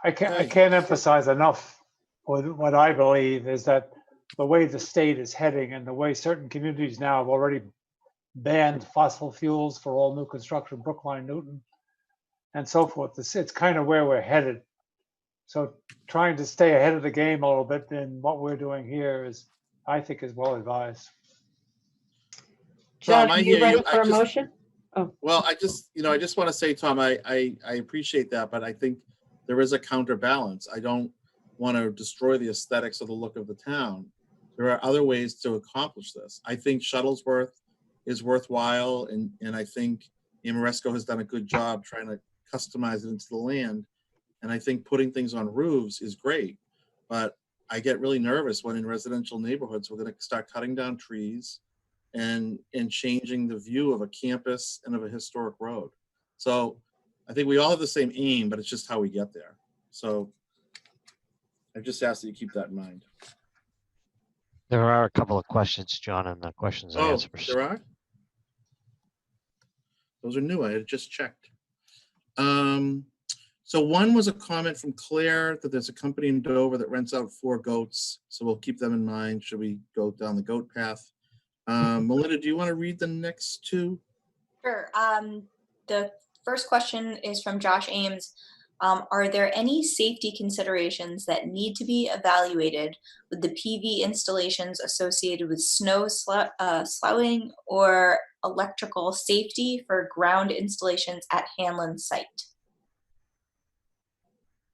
I can't emphasize enough what I believe is that the way the state is heading and the way certain communities now have already banned fossil fuels for all new construction, Brookline, Newton, and so forth. It's kind of where we're headed. So trying to stay ahead of the game a little bit in what we're doing here I think is well advised. John, are you ready for a motion? Oh. Well, I just want to say, Tom, I appreciate that, but I think there is a counterbalance. I don't want to destroy the aesthetics of the look of the town. There are other ways to accomplish this. I think Shuttlesworth is worthwhile, and I think Ameresco has done a good job trying to customize it into the land. And I think putting things on roofs is great, but I get really nervous when in residential neighborhoods we're going to start cutting down trees and changing the view of a campus and of a historic road. So I think we all have the same aim, but it's just how we get there. So I just ask that you keep that in mind. There are a couple of questions, John, and the questions and answers. There are? Those are new. I had just checked. So one was a comment from Claire that there's a company in Dover that rents out 4 goats. So we'll keep them in mind. Should we go down the goat path? Melinda, do you want to read the next 2? Sure. The first question is from Josh Ames. Are there any safety considerations that need to be evaluated with the PV installations associated with snow sloughing or electrical safety for ground installations at Hanlon site?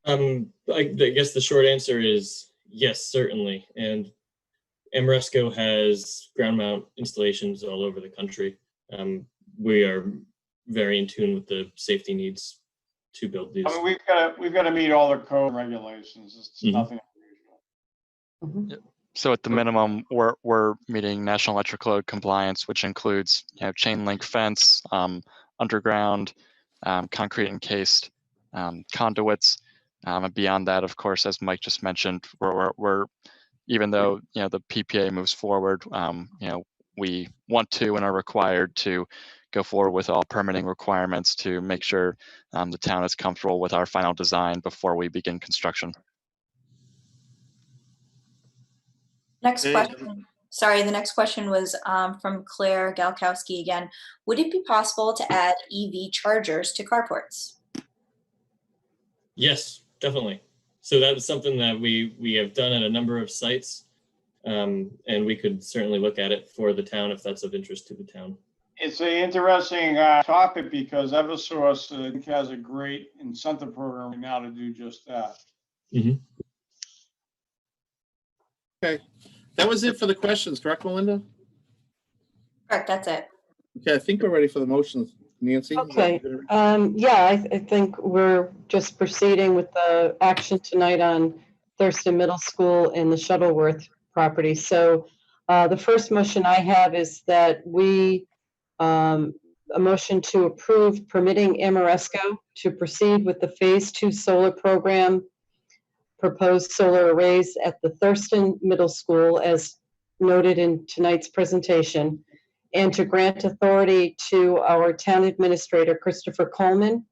I guess the short answer is yes, certainly. And Ameresco has ground mount installations all over the country. we are very in tune with the safety needs to build these. I mean, we've got to meet all the code regulations. It's Mhm. nothing unusual. Mhm. So at the minimum, we're meeting National Electric Code compliance, which includes, chain link fence, underground, concrete encased conduits. And beyond that, of course, as Mike just mentioned, we're even though the PPA moves forward, we want to and are required to go forward with all permitting requirements to make sure the town is comfortable with our final design before we begin construction. Next Okay. question. Sorry, the next question was from Claire Galkowski again. Would it be possible to add EV chargers to carports? Yes, definitely. So that's something that we have done at a number of sites, and we could certainly look at it for the town if that's of interest to the town. It's an interesting topic because Eversource has a great incentive program right now to do just that. Mhm. Okay, that was it for the questions, correct, Melinda? Correct, that's it. Okay, I think we're ready for the motions. Nancy? is that Okay. good? Yeah, I think we're just proceeding with the action tonight on Thurston Middle School and the Shuttleworth property. So the first motion I have is that a motion to approve permitting Ameresco to proceed with the Phase 2 solar program, proposed solar arrays at the Thurston Middle School as noted in tonight's presentation, and to grant authority to our town administrator, Christopher Coleman,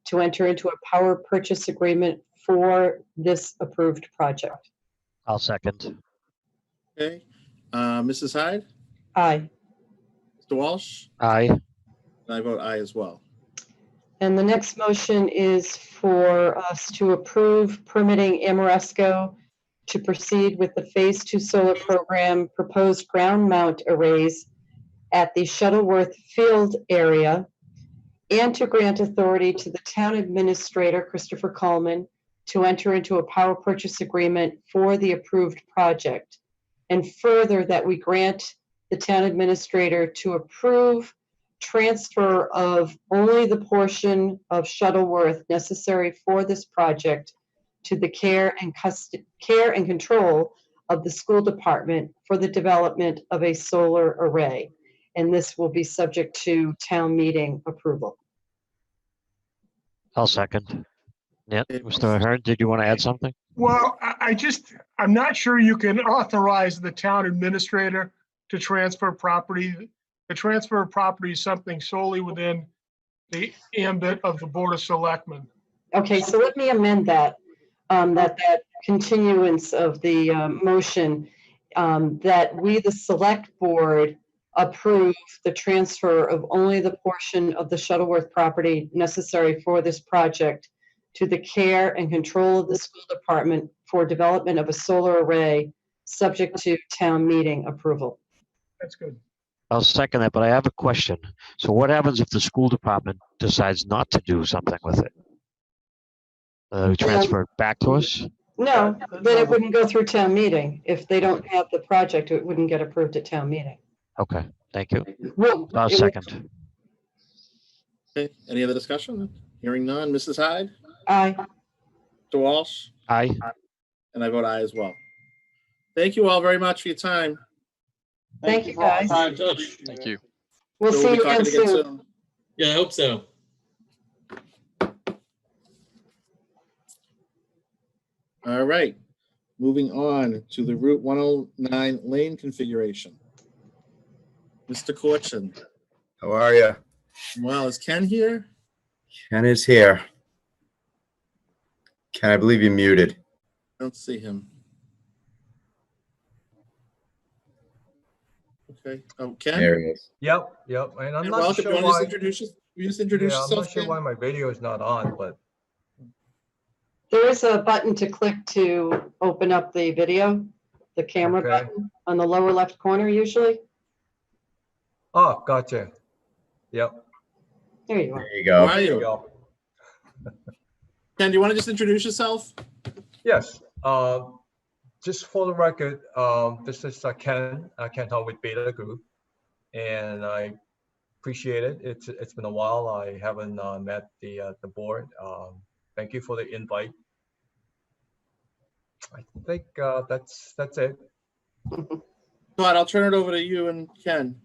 to enter into a power purchase agreement for this approved project. I'll second. Okay, Mrs. Hyde, Aye. Mr. Walsh, Aye. and I vote aye as well. And the next motion is for us to approve permitting Ameresco to proceed with the Phase 2 solar program proposed ground mount arrays at the Shuttleworth Field area, and to grant authority to the town administrator, Christopher Coleman, to enter into a power purchase agreement for the approved project. And further, that we grant the town administrator to approve transfer of only the portion of Shuttleworth necessary for this project to the care and control of the school department for the development of a solar array. And this will be subject to town meeting approval. I'll second. Yeah, Mr. Ahern, did you want to add something? Well, I'm not sure you can authorize the town administrator to transfer property. The transfer of property is something solely within the ambit of the Board of Selectmen. Okay, so let me amend that, that continuance of the motion, that we, the select board, approve the transfer of only the portion of the Shuttleworth property necessary for this project to the care and control of the school department for development of a solar array, subject to town meeting approval. That's good. I'll second that, but I have a question. So what happens if the school department decides not to do something with it? We transfer it back to us? No, then it wouldn't go through town meeting. If they don't have the project, it wouldn't get approved at town meeting. Okay, thank you. Well, I'll it would- second. Okay, any other discussion? Hearing none, Mrs. Hyde, Aye. Mr. Walsh, Aye. and I vote aye as well. Thank you all very much for your time. Thank you, for all the guys. time. Thank you. We'll So see be you again talking soon. Yeah, I hope so. All right, moving on to the Route 109 lane configuration. Mr. Corchin. How are you? Well, is Ken here? Ken is here. Ken, I believe you're muted. I don't see him. Okay. Oh, Ken? There he is. Yep. And I'm Ken, not welcome. sure You want to why. just introduce Yeah, I'm not yourself, sure Ken? why my video is not on, but There is a button to click to open up the video, the camera Okay. button on the lower left corner usually. oh, gotcha. Yep. There you are. There you How go. are There you you? go. Ken, do you want to just introduce yourself? Yes. Just for the record, this is Ken Hall with Beta Group, and I appreciate it. It's been a while. I haven't met the board. Thank you for the invite. I think that's it. Todd, I'll turn it over to you and Ken.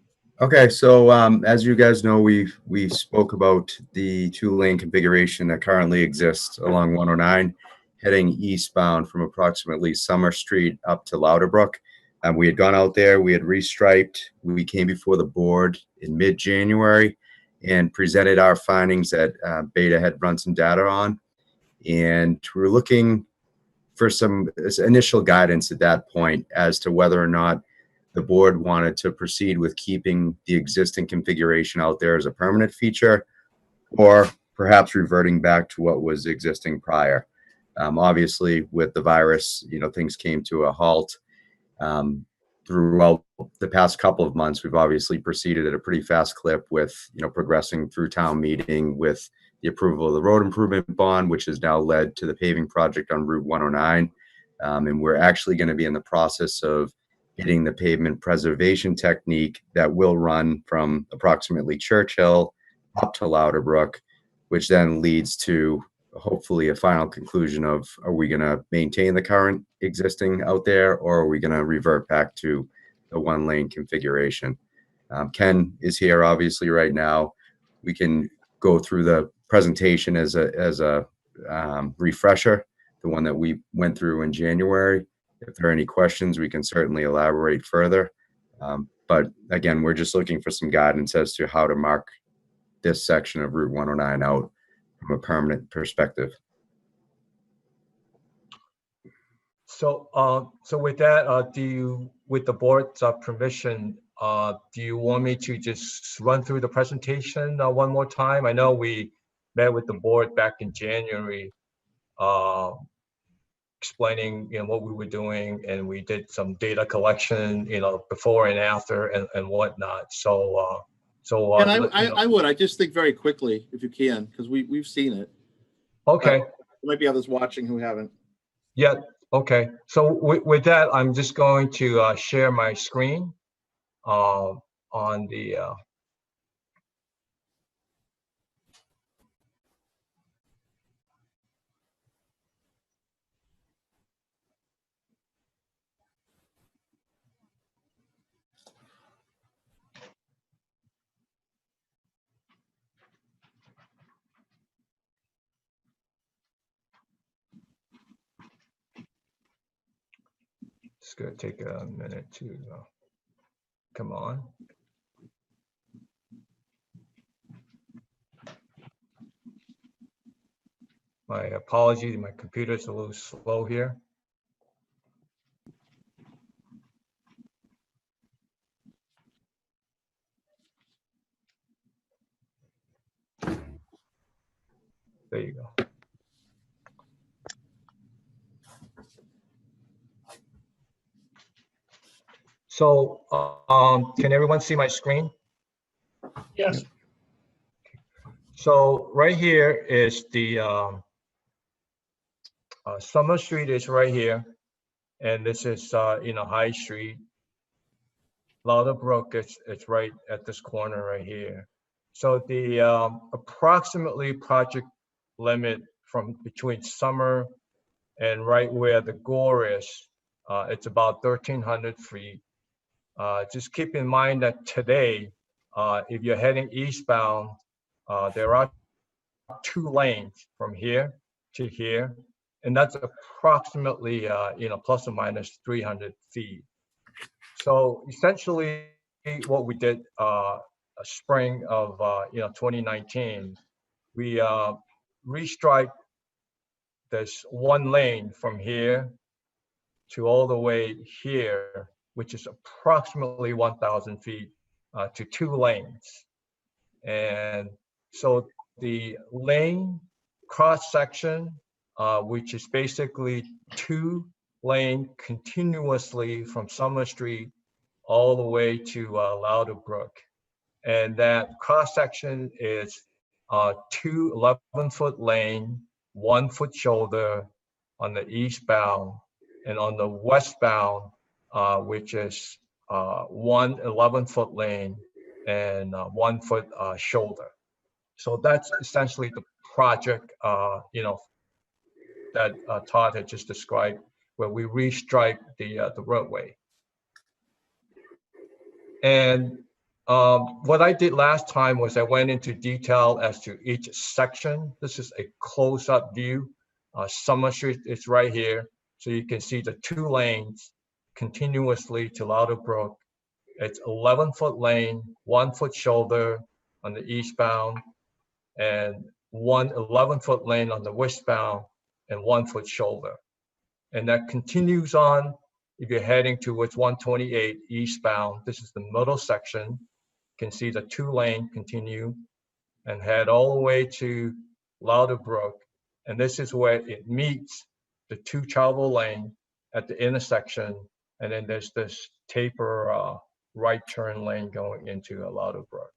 Okay, so as you guys know, we spoke about the 2-lane configuration that currently exists along 109, heading eastbound from approximately Summer Street up to Louderbrook. We had gone out there, we had restriped, we came before the board in mid-January and presented our findings that Beta had run some data on. And we were looking for some initial guidance at that point as to whether or not the board wanted to proceed with keeping the existing configuration out there as a permanent feature, or perhaps reverting back to what was existing prior. Obviously, with the virus, things came to a halt. Throughout the past couple of months, we've obviously proceeded at a pretty fast clip with, progressing through town meeting with the approval of the road improvement bond, which has now led to the paving project on Route 109. And we're actually going to be in the process of getting the pavement preservation technique that will run from approximately Churchill up to Louderbrook, which then leads to hopefully a final conclusion of, are we going to maintain the current existing out there, or are we going to revert back to the 1-lane configuration? Ken is here obviously right now. We can go through the presentation as a refresher, the one that we went through in January. If there are any questions, we can certainly elaborate further. But again, we're just looking for some guidance as to how to mark this section of Route 109 out from a permanent perspective. So, so with that, with the board's permission, do you want me to just run through the presentation one more time? I know we met with the board back in January, explaining what we were doing, and we did some data collection, before and after and whatnot. So And I would. I just think very quickly, if you can, because we've seen it. Okay. There might be others watching who haven't. Yeah. Okay. So with that, I'm just going to share my screen on the. It's going to take a minute to come on. My apologies, my computer's a little slow here. There you go. So, can everyone see my screen? Yes. So right here is the Summer Street is right here, and this is High Street. Louderbrook it's right at this corner right here. So the approximately project limit from between Summer and right where the gore is, it's about 1,300 feet. Just keep in mind that today, if you're heading eastbound, there are 2 lanes from here to here, and that's approximately plus or minus 300 feet. So essentially, what we did spring of 2019, we restriped this 1 lane from here to all the way here, which is approximately 1,000 feet, to 2 lanes. And so the lane cross section, which is basically 2 lane continuously from Summer Street all the way to Louderbrook. And that cross section is 2 11-foot lane, 1-foot shoulder on the eastbound, and on the westbound, which is 1 11-foot lane, and 1 foot shoulder. So that's essentially the project, that Todd had just described, where we restripe the roadway. And what I did last time was I went into detail as to each section. This is a close-up view. Summer Street is right here. So you can see the 2 lanes continuously to Louderbrook. It's 11-foot lane, 1 foot shoulder on the eastbound, and 1 11-foot lane on the westbound, and 1 foot shoulder. And that continues on if you're heading towards 128 eastbound. This is the middle section. You can see the 2 lane continue and head all the way to Louderbrook. And this is where it meets the 2 travel lane at the intersection. And then there's this taper right turn lane going into Louderbrook.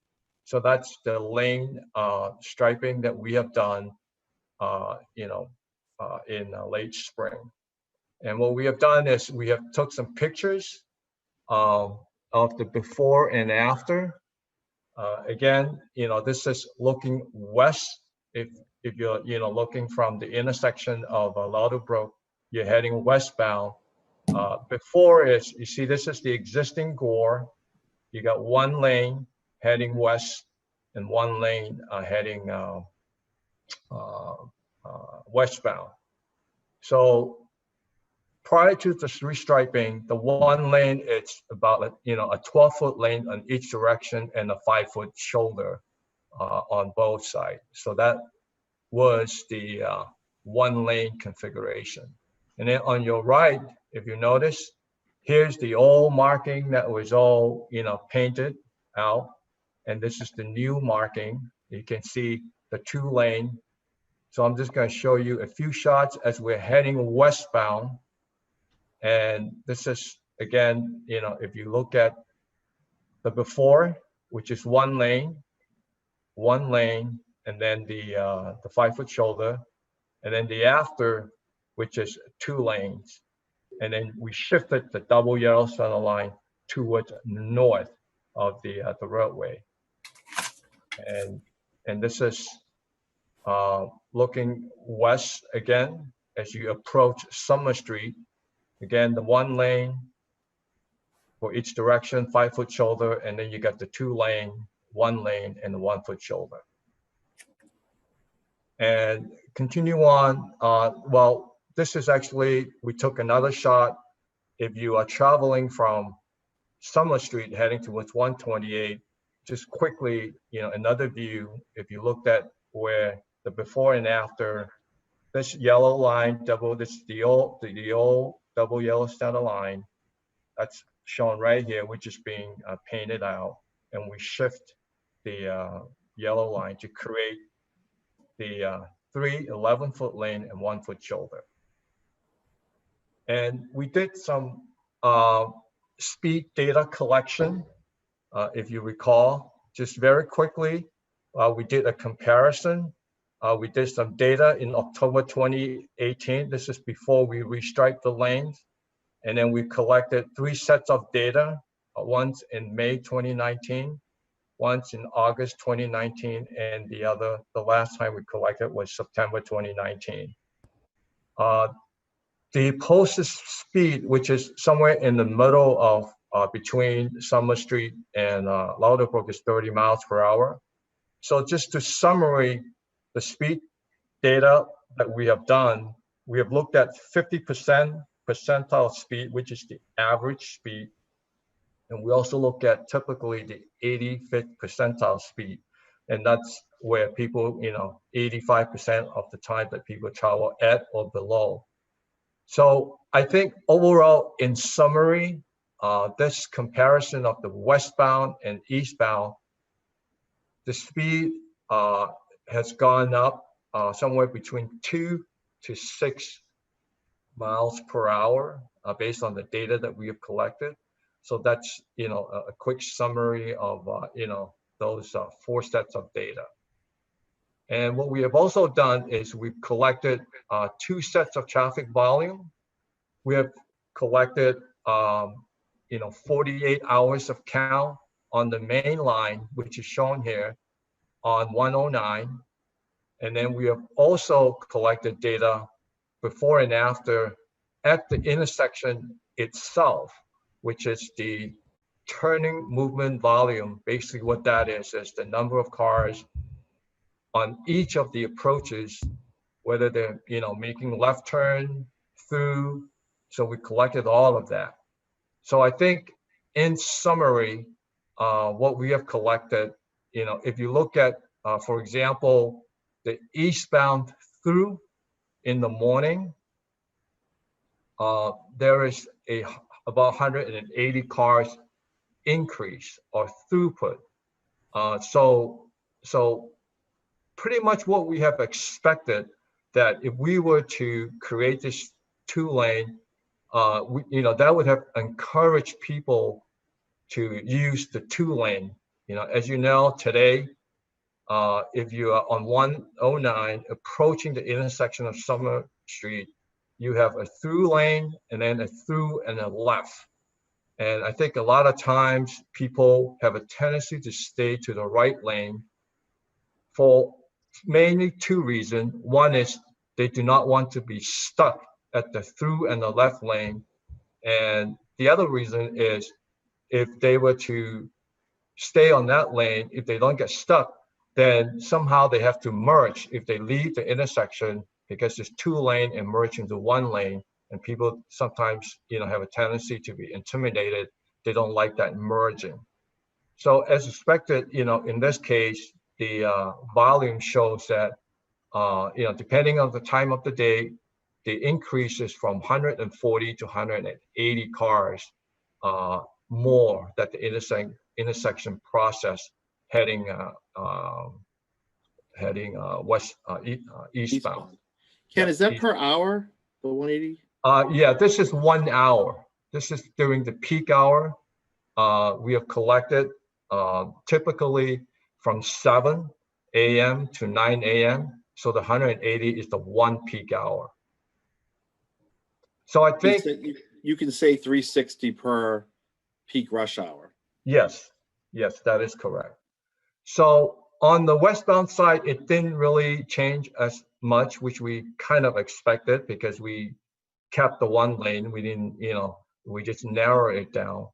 So that's the lane striping that we have done, in late spring. And what we have done is we have took some pictures of the before and after. Again, this is looking west. If you're looking from the intersection of Louderbrook, you're heading westbound. Before is, you see, this is the existing gore. You got 1 lane heading west and 1 lane heading westbound. So prior to the restriping, the 1 lane, it's about a 12-foot lane on each direction and a 5-foot shoulder on both sides. So that was the 1 lane configuration. And then on your right, if you notice, here's the old marking that was all painted out, and this is the new marking. You can see the 2 lane. So I'm just going to show you a few shots as we're heading westbound. And this is, again, if you look at the before, which is 1 lane, and then the 5-foot shoulder, and then the after, which is 2 lanes. And then we shifted the double yellow center line towards north of the roadway. And this is looking west again as you approach Summer Street. Again, the 1 lane for each direction, 5-foot shoulder, and then you got the 2 lane, 1 lane, and the 1-foot shoulder. And continue on. Well, this is actually, we took another shot. If you are traveling from Summer Street heading towards 128, just quickly, another view. If you looked at where the before and after, this yellow line, the old double yellow center line, that's shown right here, which is being painted out, and we shift the yellow line to create the 3 11-foot lane and 1-foot shoulder. And we did some speed data collection, if you recall. Just very quickly, we did a comparison. We did some data in October 2018. This is before we restriped the lanes. And then we collected 3 sets of data, once in May 2019, once in August 2019, and the last time we collected was September 2019. The posted speed, which is somewhere in the middle of between Summer Street and Louderbrook, is 30 miles per hour. So just to summary the speed data that we have done, we have looked at 50% percentile speed, which is the average speed. And we also look at typically the 85th percentile speed. And that's where people, 85% of the time that people travel at or below. So I think overall, in summary, this comparison of the westbound and eastbound, the speed has gone up somewhere between 2 to 6 miles per hour based on the data that we have collected. So that's, a quick summary of, those 4 sets of data. And what we have also done is we've collected 2 sets of traffic volume. We have collected, 48 hours of count on the main line, which is shown here on 109. And then we have also collected data before and after at the intersection itself, which is the turning movement volume. Basically what that is the number of cars on each of the approaches, whether they're, making left turn through. So we collected all of that. So I think in summary, what we have collected, if you look at, for example, the eastbound through in the morning, there is about 180 cars increase or throughput. So pretty much what we have expected, that if we were to create this 2-lane, that would have encouraged people to use the 2-lane. As you know, today, if you are on 109 approaching the intersection of Summer Street, you have a through lane and then a through and a left. And I think a lot of times people have a tendency to stay to the right lane for mainly 2 reasons. One is they do not want to be stuck at the through and the left lane. And the other reason is if they were to stay on that lane, if they don't get stuck, then somehow they have to merge if they leave the intersection, because there's 2 lanes and merge into 1 lane. And people sometimes, have a tendency to be intimidated. They don't like that merging. So as expected, in this case, the volume shows that, depending on the time of the day, the increase is from 140 to 180 cars more that the intersection process heading eastbound. Ken, is that per hour, the 180? Yeah, this is 1 hour. This is during the peak hour. We have collected typically from 7 a.m. to 9 a.m. So the 180 is the 1 peak hour. So I think you can say 360 per peak rush hour. Yes, that is correct. So on the westbound side, it didn't really change as much, which we kind of expected because we kept the 1 lane. We didn't, we just narrowed it down.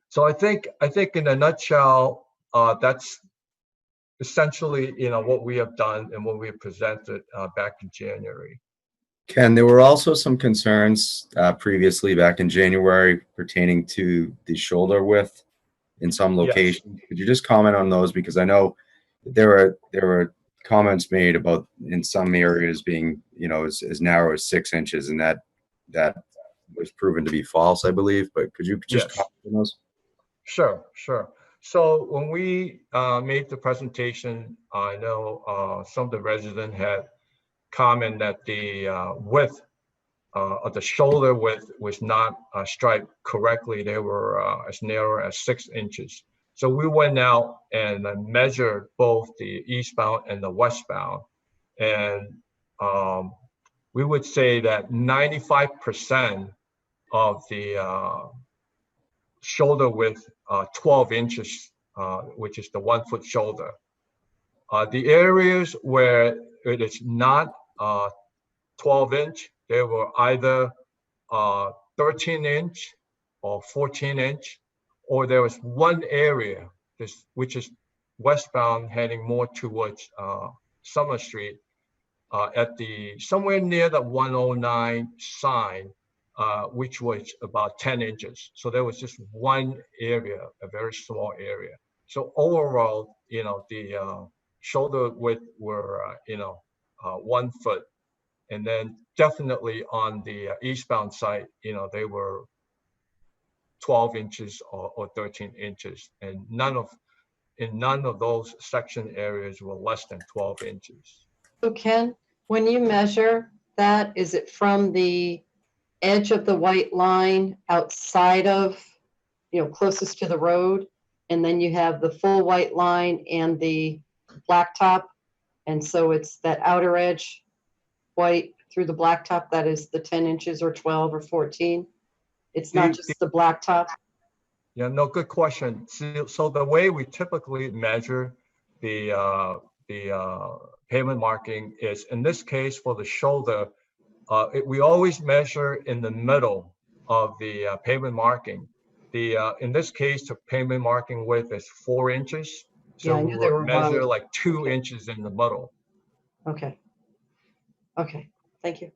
So I think in a nutshell, that's essentially, what we have done and what we have presented back in January. Ken, there were also some concerns previously back in January pertaining to the shoulder width in some locations. Yes. Could you just comment on those? Because I know there were comments made about in some areas being, as narrow as 6 inches, and that was proven to be false, I believe. But could you just comment on those? Sure. So when we made the presentation, I know some of the residents had commented that the width of the shoulder width was not striped correctly. They were as narrow as 6 inches. So we went out and measured both the eastbound and the westbound. And we would say that 95% of the shoulder width, 12 inches, which is the 1 foot shoulder. The areas where it is not 12 inch, they were either 13 inch or 14 inch, or there was one area, which is westbound heading more towards Summer Street, at somewhere near the 109 sign, which was about 10 inches. So there was just one area, a very small area. So overall, the shoulder width were, 1 foot. And then definitely on the eastbound side, they were 12 inches or 13 inches. And none of those section areas were less than 12 inches. So Ken, when you measure that, is it from the edge of the white line outside of, closest to the road, and then you have the full white line and the blacktop, and so it's that outer edge white through the blacktop that is the 10 inches or 12 or 14? It's not just the blacktop? Yeah, no, good question. So the way we typically measure the pavement marking is, in this case, for the shoulder, we always measure in the middle of the pavement marking. In this case, the pavement marking width is 4 inches. Yeah, So I we knew they would were measure wide. like 2 Okay. inches in the middle. Okay. Okay, thank you.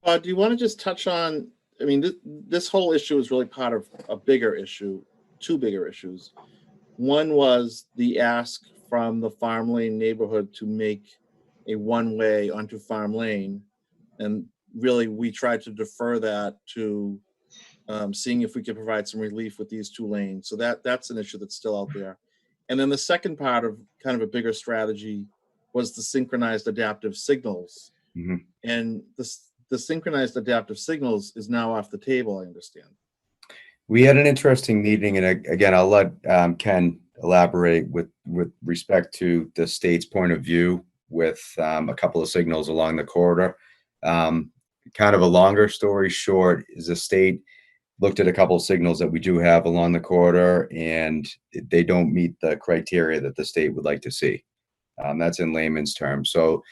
Do you want to just touch on, I mean, this whole issue is really part of a bigger issue, two bigger issues. One was the ask from the Farm Lane neighborhood to make a one-way onto Farm Lane. And really, we tried to defer that to seeing if we could provide some relief with these 2 lanes. So that's an issue that's still out there. And then the second part of kind of a bigger strategy was the synchronized adaptive signals. Mhm. And the synchronized adaptive signals is now off the table, I understand. We had an interesting meeting, and again, I'll let Ken elaborate with respect to the state's point of view with a couple of signals along the corridor. Kind of a longer story short is the state looked at a couple of signals that we do have along the corridor, and they don't meet the criteria that the state would like to see. That's in layman's terms. So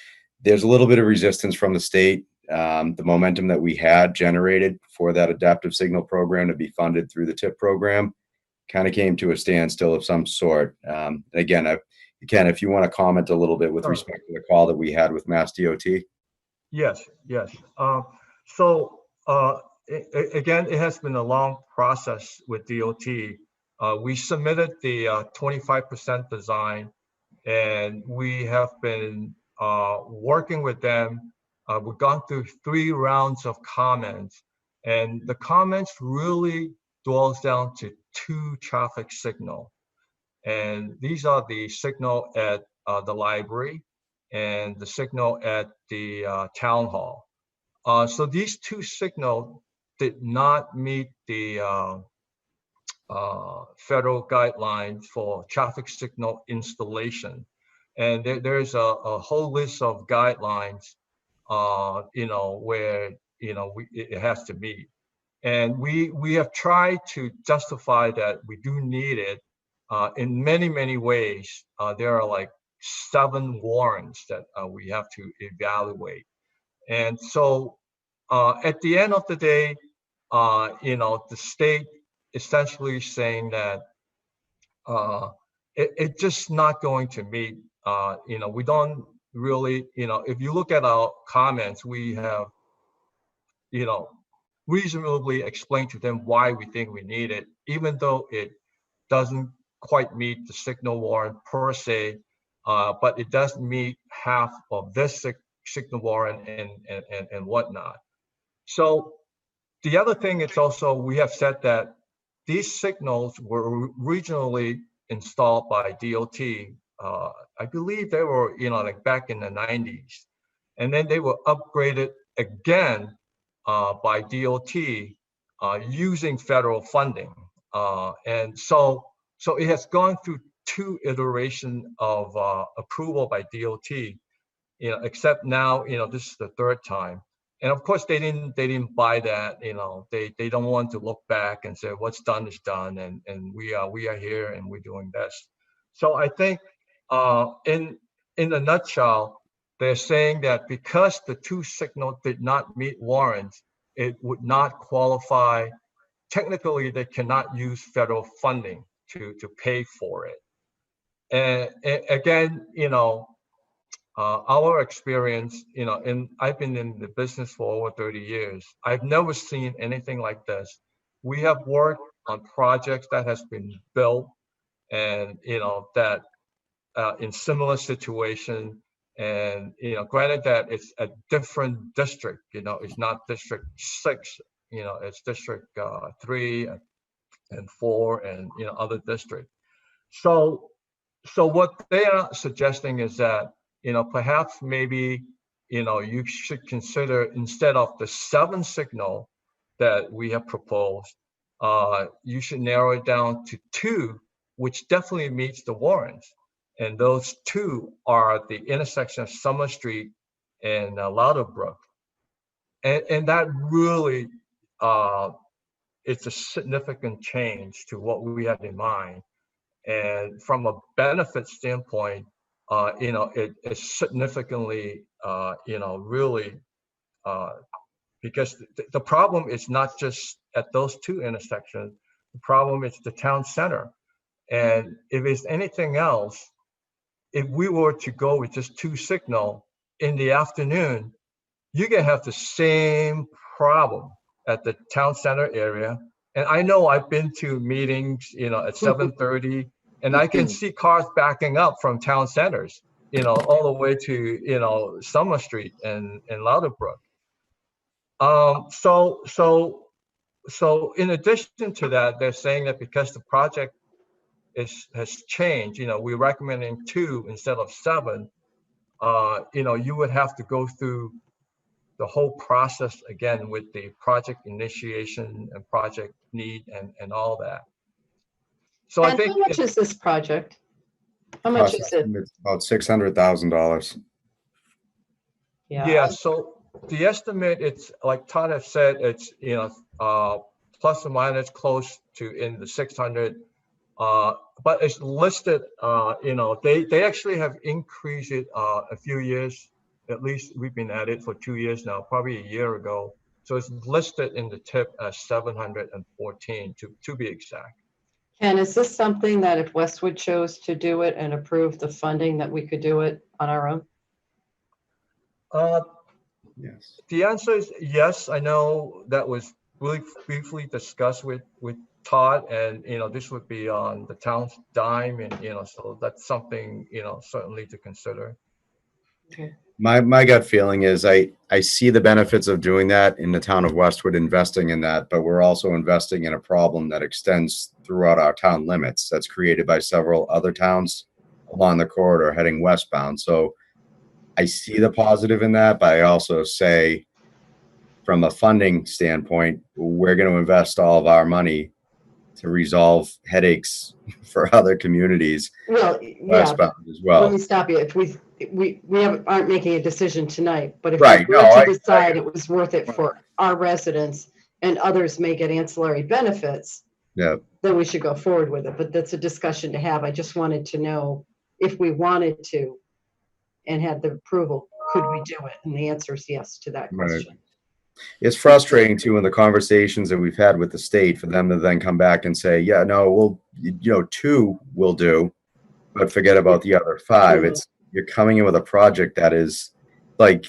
there's a little bit of resistance from the state. The momentum that we had generated for that adaptive signal program to be funded through the TIP program kind of came to a standstill of some sort. Again, Ken, if you want to comment a little bit with Sure. respect to the call that we had with Mass DOT. Yes. Again, it has been a long process with DOT. We submitted the 25% design, and we have been working with them. We've gone through 3 rounds of comments, and the comments really boils down to 2 traffic signal. And these are the signal at the library and the signal at the town hall. So these 2 signals did not meet the federal guidelines for traffic signal installation. And there's a whole list of guidelines, where, it has to meet. And we have tried to justify that we do need it in many, many ways. There are like 7 warrants that we have to evaluate. And so at the end of the day, the state essentially saying that it's just not going to meet, we don't really, if you look at our comments, we have, reasonably explained to them why we think we need it, even though it doesn't quite meet the signal warrant per se, but it does meet half of this signal warrant and whatnot. So the other thing is also, we have said that these signals were regionally installed by DOT. I believe they were, like back in the 90s. And then they were upgraded again by DOT using federal funding. And so it has gone through 2 iterations of approval by DOT, except now, this is the 3rd time. And of course, they didn't buy that. They don't want to look back and say what's done is done, and we are here and we're doing this. So I think in a nutshell, they're saying that because the 2 signals did not meet warrants, it would not qualify. Technically, they cannot use federal funding to pay for it. And again, our experience, and I've been in the business for over 30 years. I've never seen anything like this. We have worked on projects that has been built and, that in similar situation. And, granted that it's a different district, it's not District 6, it's District 3 and 4 and, other districts. So what they are suggesting is that, perhaps maybe, you should consider, instead of the 7 signal that we have proposed, you should narrow it down to 2, which definitely meets the warrants. And those 2 are the intersection of Summer Street and Lauterbrook. And that really it's a significant change to what we had in mind. And from a benefit standpoint, it significantly, really, because the problem is not just at those two intersections. The problem is the town center. And if it's anything else, if we were to go with just 2 signal in the afternoon, you can have the same problem at the town center area. And I know I've been to meetings, at 7:30, and I can see cars backing up from town centers, all the way to, Summer Street and Lauterbrook. So in addition to that, they're saying that because the project has changed, we're recommending 2 instead of 7, you would have to go through the whole process again with the project initiation and project need and all that. So I And think how much is this project? How much Cost is it? estimate's about $600,000. yeah, so the estimate, it's like Todd has said, it's plus or minus close to in the 600, but it's listed, they actually have increased it a few years. At least we've been at it for 2 years now, probably a year ago. So it's listed in the tip as 714 to be exact. And is this something that if Westwood chose to do it and approve the funding, that we could do it on our own? Yes. The answer is yes. I know that was really briefly discussed with Todd, and this would be on the town's dime, and so that's something certainly to consider. Okay. My gut feeling is I see the benefits of doing that in the town of Westwood, investing in that, but we're also investing in a problem that extends throughout our town limits that's created by several other towns along the corridor heading westbound. So I see the positive in that, but I also say from a funding standpoint, we're going to invest all of our money to resolve headaches for other communities Well, yeah, westbound as let well. me stop you. If we aren't making a decision tonight, but if Right, we no, were I to decide it was worth it for our residents and others may get ancillary benefits, Yeah. then we should go forward with it. But that's a discussion to have. I just wanted to know if we wanted to and had the approval, could we do it? And the answer is yes to that Right. question. It's frustrating too in the conversations that we've had with the state for them to then come back and say, yeah, no, we'll, 2 will do, but forget about the other 5. Mhm. It's, you're coming in with a project that is like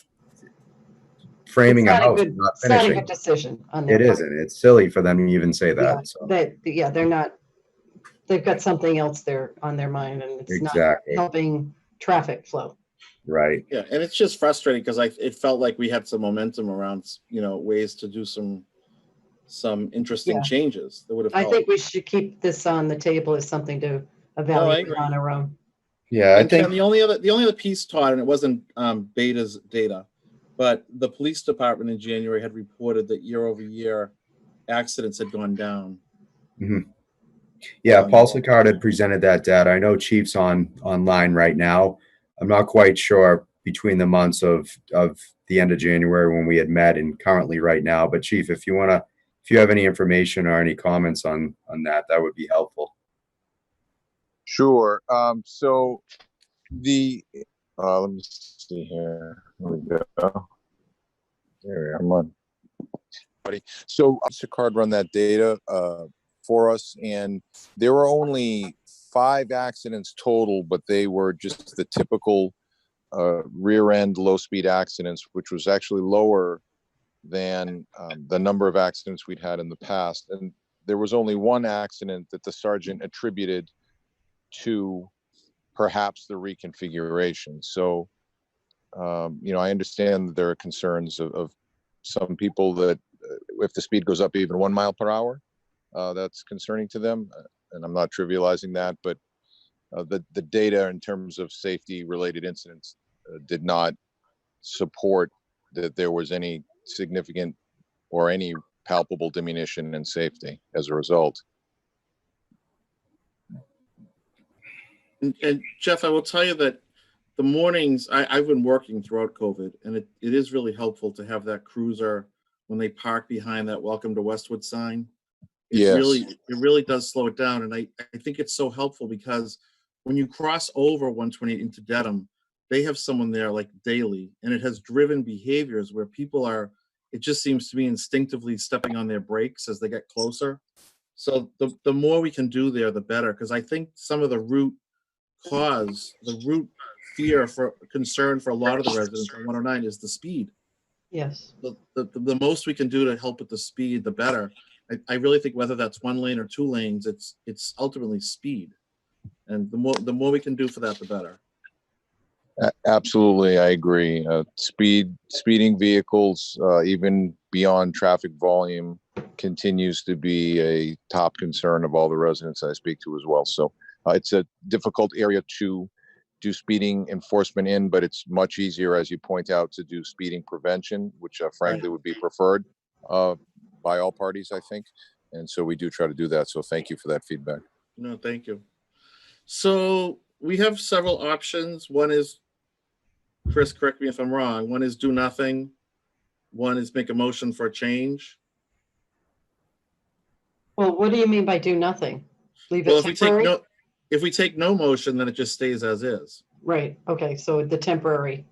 framing It's a not a house, good, not it's not a finishing. good decision on their It part. isn't. It's silly for them to even say Yeah, that. So. they're not, they've got something else there on their mind and it's not Exactly. helping traffic flow. Right. Yeah, and it's just frustrating because it felt like we had some momentum around, ways to do some interesting Yeah. changes that would have I helped. think we should keep this on the table as something to evaluate agree. on our own. Yeah, I And think Ken, the only other piece, Todd, and it wasn't Beta's data, but the police department in January had reported that year over year accidents had gone down. Mhm. Yeah, Paul Sicard had presented that data. I know Chief's online right now. I'm not quite sure between the months of the end of January when we had met and currently right now. But Chief, if you have any information or any comments on that, that would be helpful. Sure. So let me see here. Here we go. There we are. I'm on. So Sicard run that data for us, and there were only 5 accidents total, but they were just the typical rear end low speed accidents, which was actually lower than the number of accidents we'd had in the past. And there was only 1 accident that the sergeant attributed to perhaps the reconfiguration. So, I understand that there are concerns of some people that if the speed goes up even 1 mile per hour, that's concerning to them. And I'm not trivializing that, but the data in terms of safety related incidents did not support that there was any significant or any palpable diminution in safety as a result. And Jeff, I will tell you that the mornings, I've been working throughout COVID, and it is really helpful to have that cruiser when they park behind that Welcome to Westwood sign. it really does slow it down. And I think it's so helpful because when you cross over 128 into Dedham, they have someone there like daily, and it has driven behaviors where people are, it just seems to me, instinctively stepping on their brakes as they get closer. So the more we can do there, the better, because I think some of the root fear for concern for a lot of the residents on 109 is the speed. Yes. The most we can do to help with the speed, the better. I really think whether that's 1 lane or 2 lanes, it's ultimately speed. And the more we can do for that, the better. Absolutely, I agree. Speeding vehicles, even beyond traffic volume, continues to be a top concern of all the residents I speak to as well. So it's a difficult area to do speeding enforcement in, but it's much easier, as you point out, to do speeding prevention, which frankly would be preferred by all parties, I think. And so we do try to do that. So thank you for that feedback. No, thank you. So we have several options. One is, Chris, correct me if I'm wrong, one is do nothing. One is make a motion for a change. Well, what do you mean by do nothing? Leave Well, it temporary? if we take no motion, then it just stays as is. Right, okay, so the temporary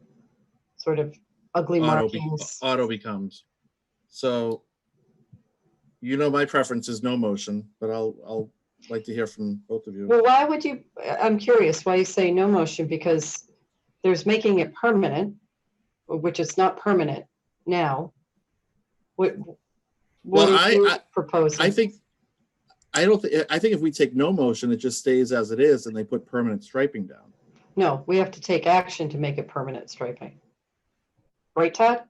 sort of ugly markings. Auto becomes. So, my preference is no motion, but I'll like to hear from both of you. Well, why would you, I'm curious why you say no motion, because there's making it permanent, which is not permanent now. What are you proposing? I think if we take no motion, it just stays as it is and they put permanent striping down. No, we have to take action to make it permanent striping. Right, Todd?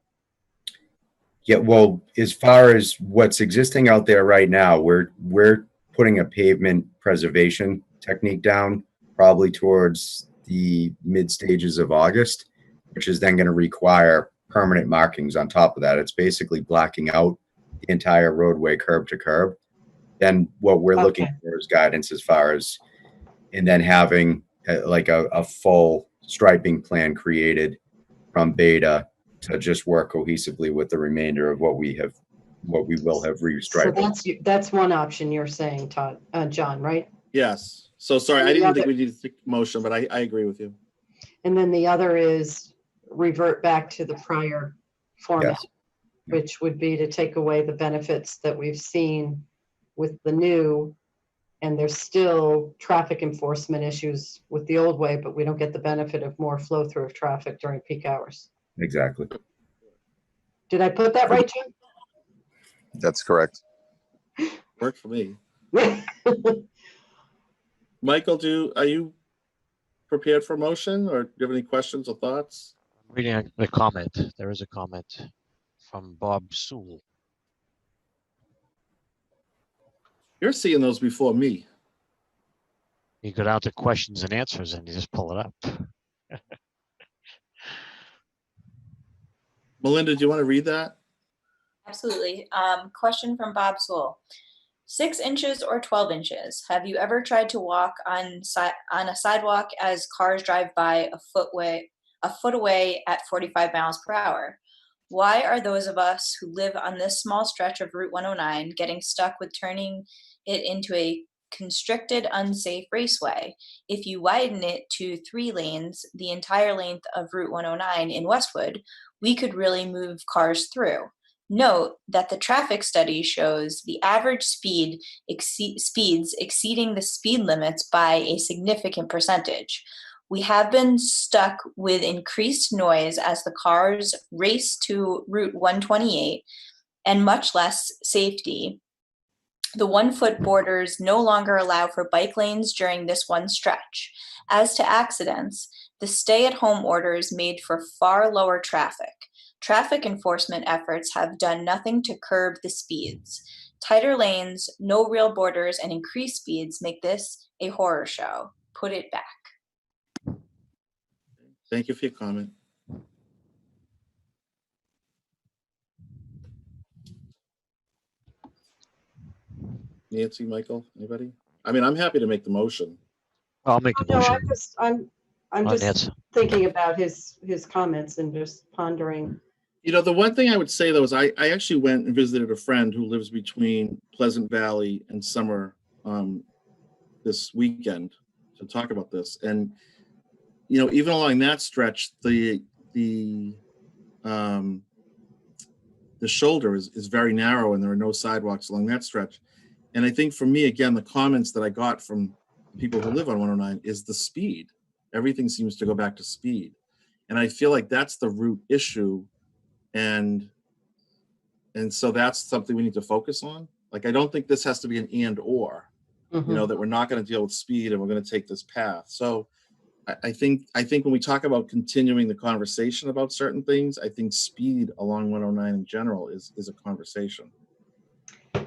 Yeah, well, as far as what's existing out there right now, we're putting a pavement preservation technique down probably towards the mid stages of August, which is then going to require permanent markings on top of that. It's basically blacking out the entire roadway curb to curb. Then what we're looking for is guidance as far as, and then having like a full striping plan created from Beta to just work cohesively with the remainder of what we will have restriped. So that's one option you're saying, Todd, John, right? Yes. So sorry, I didn't think we needed to take motion, but I agree with you. And then the other is revert back to the prior format, which would be to take away the benefits that we've seen with the new, and there's still traffic enforcement issues with the old way, but we don't get the benefit of more flow through of traffic during peak hours. Exactly. Did I put that right, Jim? That's correct. Worked for me. Michael, are you prepared for motion, or do you have any questions or thoughts? I'm reading the comment. There is a comment from Bob Sewell. You're seeing those before me. You go down to questions and answers and you just pull it up. Melinda, do you want to read that? Absolutely. Question from Bob Sewell. 6 inches or 12 inches? Have you ever tried to walk on a sidewalk as cars drive by a foot away at 45 miles per hour? Why are those of us who live on this small stretch of Route 109 getting stuck with turning it into a constricted, unsafe raceway? If you widen it to 3 lanes, the entire length of Route 109 in Westwood, we could really move cars through. Note that the traffic study shows the average speeds exceeding the speed limits by a significant percentage. We have been stuck with increased noise as the cars race to Route 128 and much less safety. The 1-foot borders no longer allow for bike lanes during this one stretch. As to accidents, the stay-at-home orders made for far lower traffic. Traffic enforcement efforts have done nothing to curb the speeds. Tighter lanes, no real borders, and increased speeds make this a horror show. Put it back. Thank you for your comment. Nancy, Michael, anybody? I mean, I'm happy to make the motion. I'll make the No, motion. I'm just thinking about his comments and just pondering You know, the one thing I would say though is I actually went and visited a friend who lives between Pleasant Valley and Summer this weekend to talk about this. And, you know, even along that stretch, the shoulder is very narrow and there are no sidewalks along that stretch. And I think for me, again, the comments that I got from people who live on 109 is the speed. Everything seems to go back to speed. And I feel like that's the root issue. And so that's something we need to focus on. Like, I don't think this has to be an and or, you know, that we're not going to deal with speed and we're going to take this path. So I think when we talk about continuing the conversation about certain things, I think speed along 109 in general is a conversation.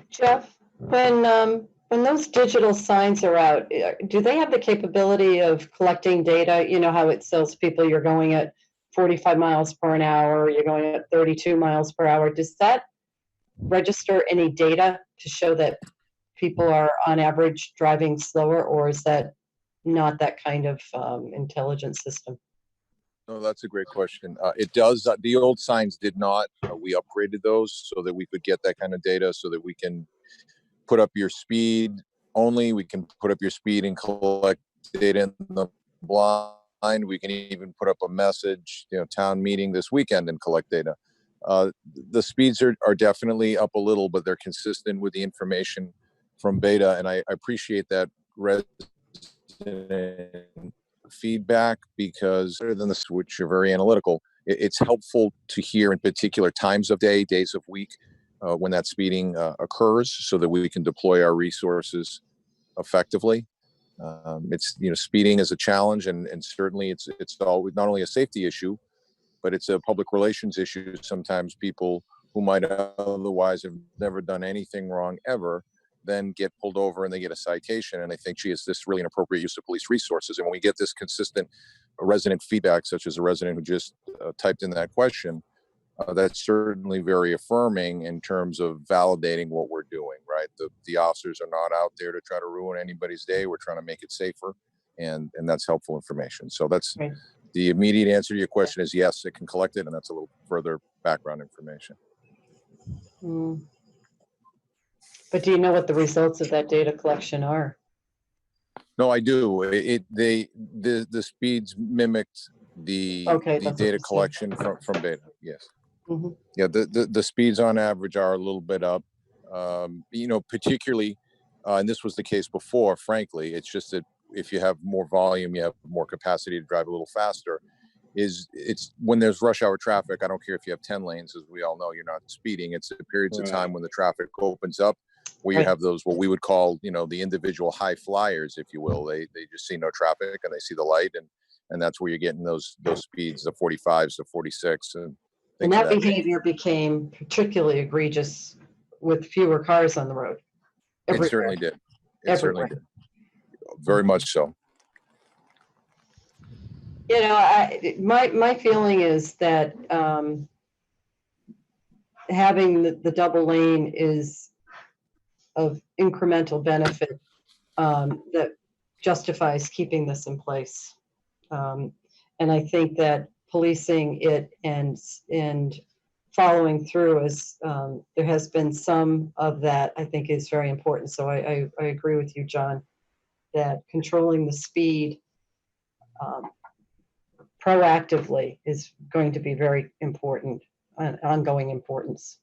Jeff, when those digital signs are out, do they have the capability of collecting data? You know how it tells people you're going at 45 miles per hour, you're going at 32 miles per hour. Does that register any data to show that people are on average driving slower, or is that not that kind of intelligence system? No, that's a great question. It does. The old signs did not. We upgraded those so that we could get that kind of data, so that we can put up your speed only. We can put up your speed and collect data in the blind. We can even put up a message, you know, town meeting this weekend and collect data. The speeds are definitely up a little, but they're consistent with the information from beta. And I appreciate that feedback, because other than this, which are very analytical, it's helpful to hear in particular times of day, days of week, when that speeding occurs, so that we can deploy our resources effectively. It's, you know, speeding is a challenge, and certainly it's always not only a safety issue, but it's a public relations issue. Sometimes people who might otherwise have never done anything wrong ever then get pulled over and they get a citation. And I think, gee, is this really an appropriate use of police resources? And when we get this consistent resident feedback, such as a resident who just typed in that question, that's certainly very affirming in terms of validating what we're doing, right? The officers are not out there to try to ruin anybody's day. We're trying to make it safer, and that's helpful information. So that's right. The immediate answer to your question is yes, it can collect it, and that's a little further background information. But do you know what the results of that data collection are? No, I do. The speeds mimicked the data collection from beta. Yes. Yeah, the speeds on average are a little bit up. You know, particularly, and this was the case before, frankly, it's just that if you have more volume, you have more capacity to drive a little faster. It's when there's rush hour traffic, I don't care if you have 10 lanes, as we all know, you're not speeding. It's periods of time when the traffic opens up, where you have those, what we would call, you know, the individual high flyers, if you will. They just see no traffic and they see the light, and that's where you're getting those speeds of 45s to 46. And that behavior became particularly egregious with fewer cars on the road. It certainly did. It certainly did. Very much so. You know, my feeling is that having the double lane is of incremental benefit that justifies keeping this in place. And I think that policing it and following through, as there has been some of that, I think is very important. So I agree with you, John, that controlling the speed proactively is going to be very important, ongoing importance.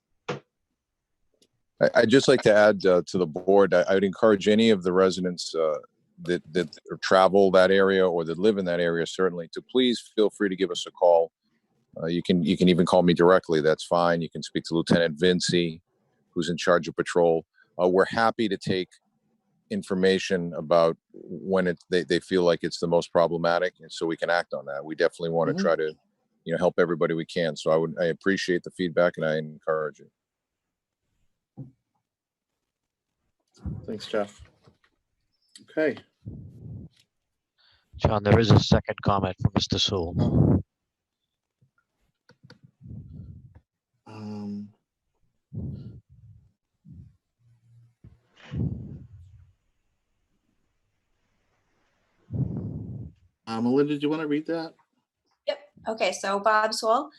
I'd just like to add to the board, I would encourage any of the residents that travel that area or that live in that area, certainly, to please feel free to give us a call. You can even call me directly. That's fine. You can speak to Lieutenant Vinci, who's in charge of patrol. We're happy to take information about when they feel like it's the most problematic, and so we can act on that. We definitely want to try to, you know, help everybody we can. So I appreciate the feedback, and I encourage it. Thanks, Jeff. Okay. John, there is a second comment from Mr. Sewell. Melinda, do you want to read that? Yep. Okay, so Bob Sewell,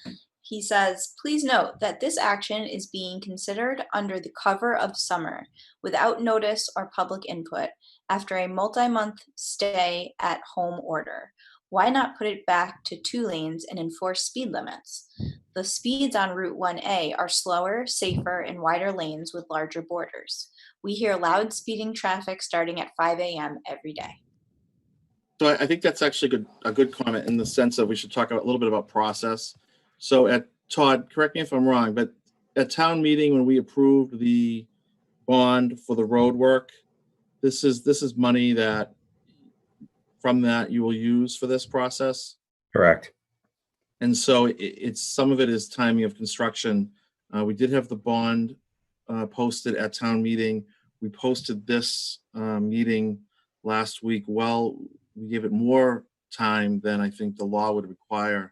He says, please note that this action is being considered under the cover of summer without notice or public input after a multi-month stay at home order. Why not put it back to 2 lanes and enforce speed limits? The speeds on Route 1A are slower, safer, and wider lanes with larger borders. We hear loud speeding traffic starting at 5 a.m. every day. So I think that's actually a good comment in the sense that we should talk a little bit about process. So at Todd, correct me if I'm wrong, but at town meeting when we approved the bond for the road work, this is money that from that you will use for this process. Correct. And so it's some of it is timing of construction. We did have the bond posted at town meeting. We posted this meeting last week. Well, we gave it more time than I think the law would require.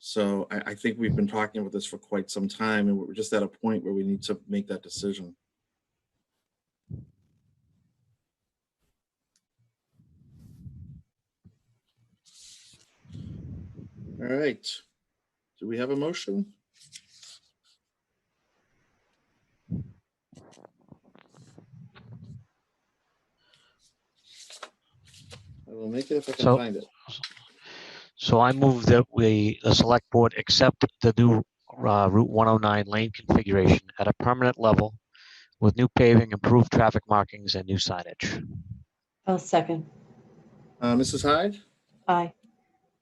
So I think we've been talking about this for quite some time, and we're just at a point where we need to make that decision. All right. Do we have a motion? I will make it if I can find it. So I move that the select board accept the new Route 109 lane configuration at a permanent level with new paving, improved traffic markings, and new signage. I'll second. Mrs. Hyde? Aye.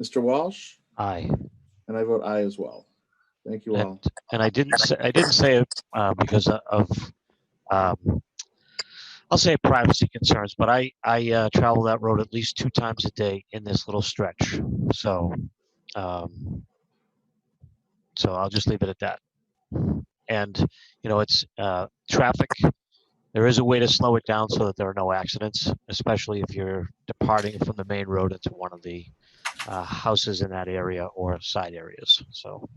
Mr. Walsh? Aye. And I vote aye as well. Thank you all. And I didn't say it because of I'll say privacy concerns, but I travel that road at least 2 times a day in this little stretch. So so I'll just leave it at that. And it's traffic. There is a way to slow it down so that there are no accidents, especially if you're departing from the main road into one of the houses in that area or side areas. So.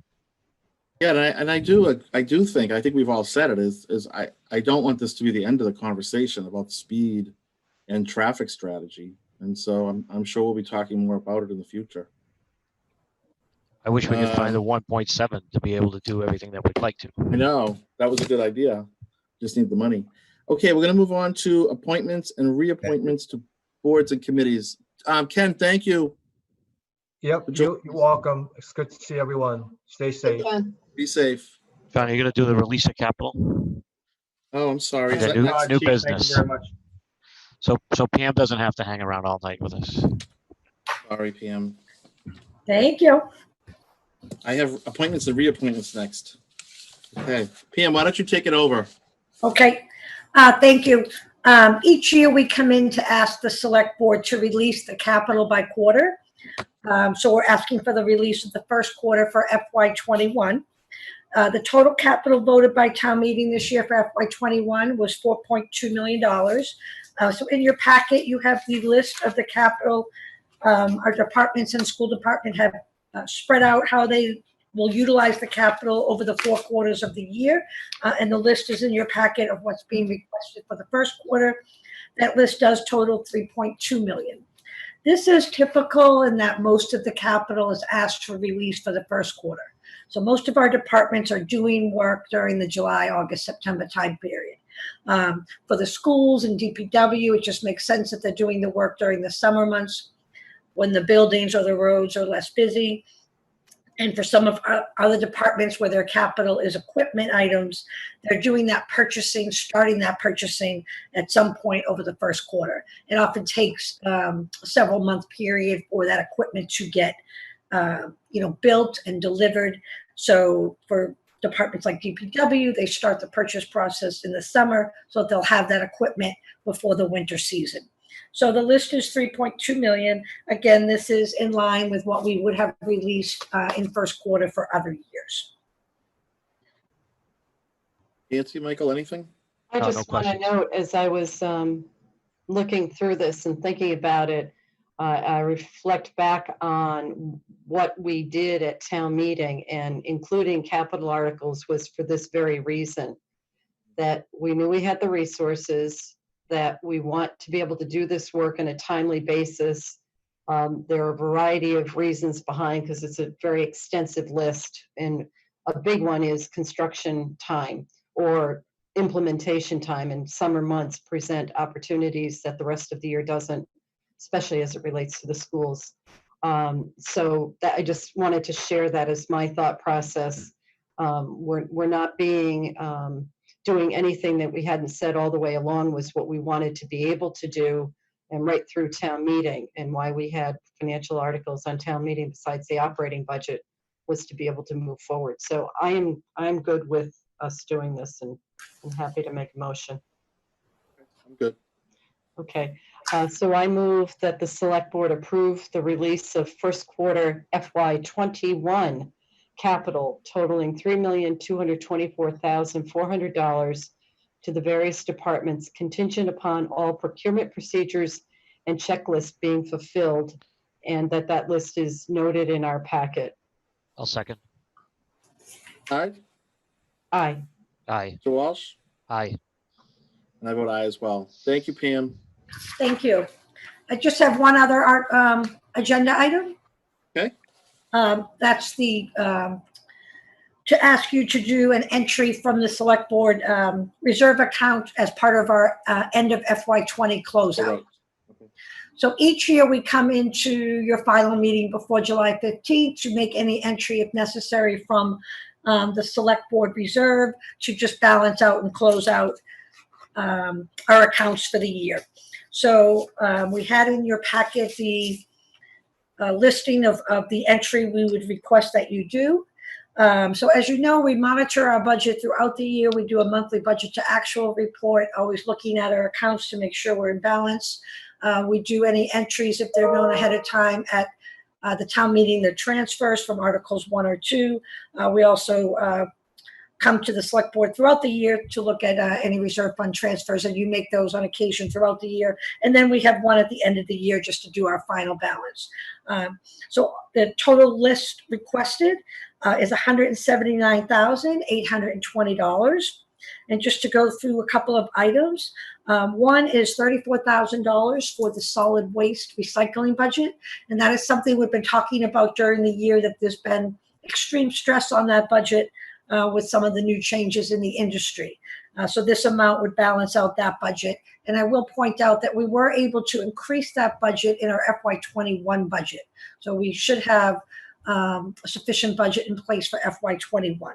Yeah, and I do think, I think we've all said it, is I don't want this to be the end of the conversation about speed and traffic strategy. And so I'm sure we'll be talking more about it in the future. I wish we could find the 1.7 to be able to do everything that we'd like to. I know, that was a good idea. Just need the money. Okay, we're gonna move on to appointments and reappointments to boards and committees. Ken, thank you. Yep, you're welcome. It's good to see everyone. Stay safe. Be safe. John, are you going to do the release of capital? Oh, I'm sorry. The new Chief, business. Thank you very much. So Pam doesn't have to hang around all night with us. Sorry, Pam. Thank you. I have appointments and reappointments next. Okay, Pam, why don't you take it over? Okay, thank you. Each year we come in to ask the select board to release the capital by quarter. So we're asking for the release of the first quarter for FY21. The total capital voted by town meeting this year for FY21 was $4.2 million. So in your packet, you have the list of the capital. Our departments and school department have spread out how they will utilize the capital over the 4 quarters of the year. And the list is in your packet of what's being requested for the first quarter. That list does total $3.2 million. This is typical in that most of the capital is asked for release for the first quarter. So most of our departments are doing work during the July, August, September time period. For the schools and DPW, it just makes sense that they're doing the work during the summer months when the buildings or the roads are less busy. And for some of our other departments where their capital is equipment items, they're doing that purchasing, starting that purchasing at some point over the first quarter. It often takes a several month period for that equipment to get built and delivered. So for departments like DPW, they start the purchase process in the summer so that they'll have that equipment before the winter season. So the list is $3.2 million. Again, this is in line with what we would have released in first quarter for other years. Nancy, Michael, anything? I just want to note, as I was looking through this and thinking about it, I reflect back on what we did at town meeting, and including capital articles was for this very reason, that we knew we had the resources, that we want to be able to do this work on a timely basis, There are a variety of reasons behind, because it's a very extensive list, and a big one is construction time or implementation time, and summer months present opportunities that the rest of the year doesn't, especially as it relates to the schools. So that, I just wanted to share that as my thought process. We're not doing anything that we hadn't said all the way along was what we wanted to be able to do, and right through town meeting, and why we had financial articles on town meeting besides the operating budget was to be able to move forward. So I'm good with us doing this, and I'm happy to make a motion. I'm good. Okay, so I move that the select board approve the release of first quarter FY21 capital totaling $3,224,400 to the various departments, contingent upon all procurement procedures and checklists being fulfilled, and that list is noted in our packet. I'll second. Aye. Aye. Aye. Mr. Walsh? Aye. And I vote aye as well. Thank you, Pam. Thank you. I just have one other agenda item. Okay. That's to ask you to do an entry from the select board reserve account as part of our end of FY20 closeout. So each year we come into your final meeting before July 15th to make any entry if necessary from the select board reserve to just balance out and close out our accounts for the year. So we had in your packet the listing of the entry we would request that you do. So as you know, we monitor our budget throughout the year. We do a monthly budget to actual report, always looking at our accounts to make sure we're in balance. We do any entries if they're known ahead of time at the town meeting, the transfers from Articles 1 or 2. We also come to the select board throughout the year to look at any reserve fund transfers, and you make those on occasion throughout the year. And then we have one at the end of the year just to do our final balance. So the total list requested is $179,820. And just to go through a couple of items, one is $34,000 for the solid waste recycling budget. And that is something we've been talking about during the year, that there's been extreme stress on that budget with some of the new changes in the industry. So this amount would balance out that budget. And I will point out that we were able to increase that budget in our FY21 budget. So we should have a sufficient budget in place for FY21.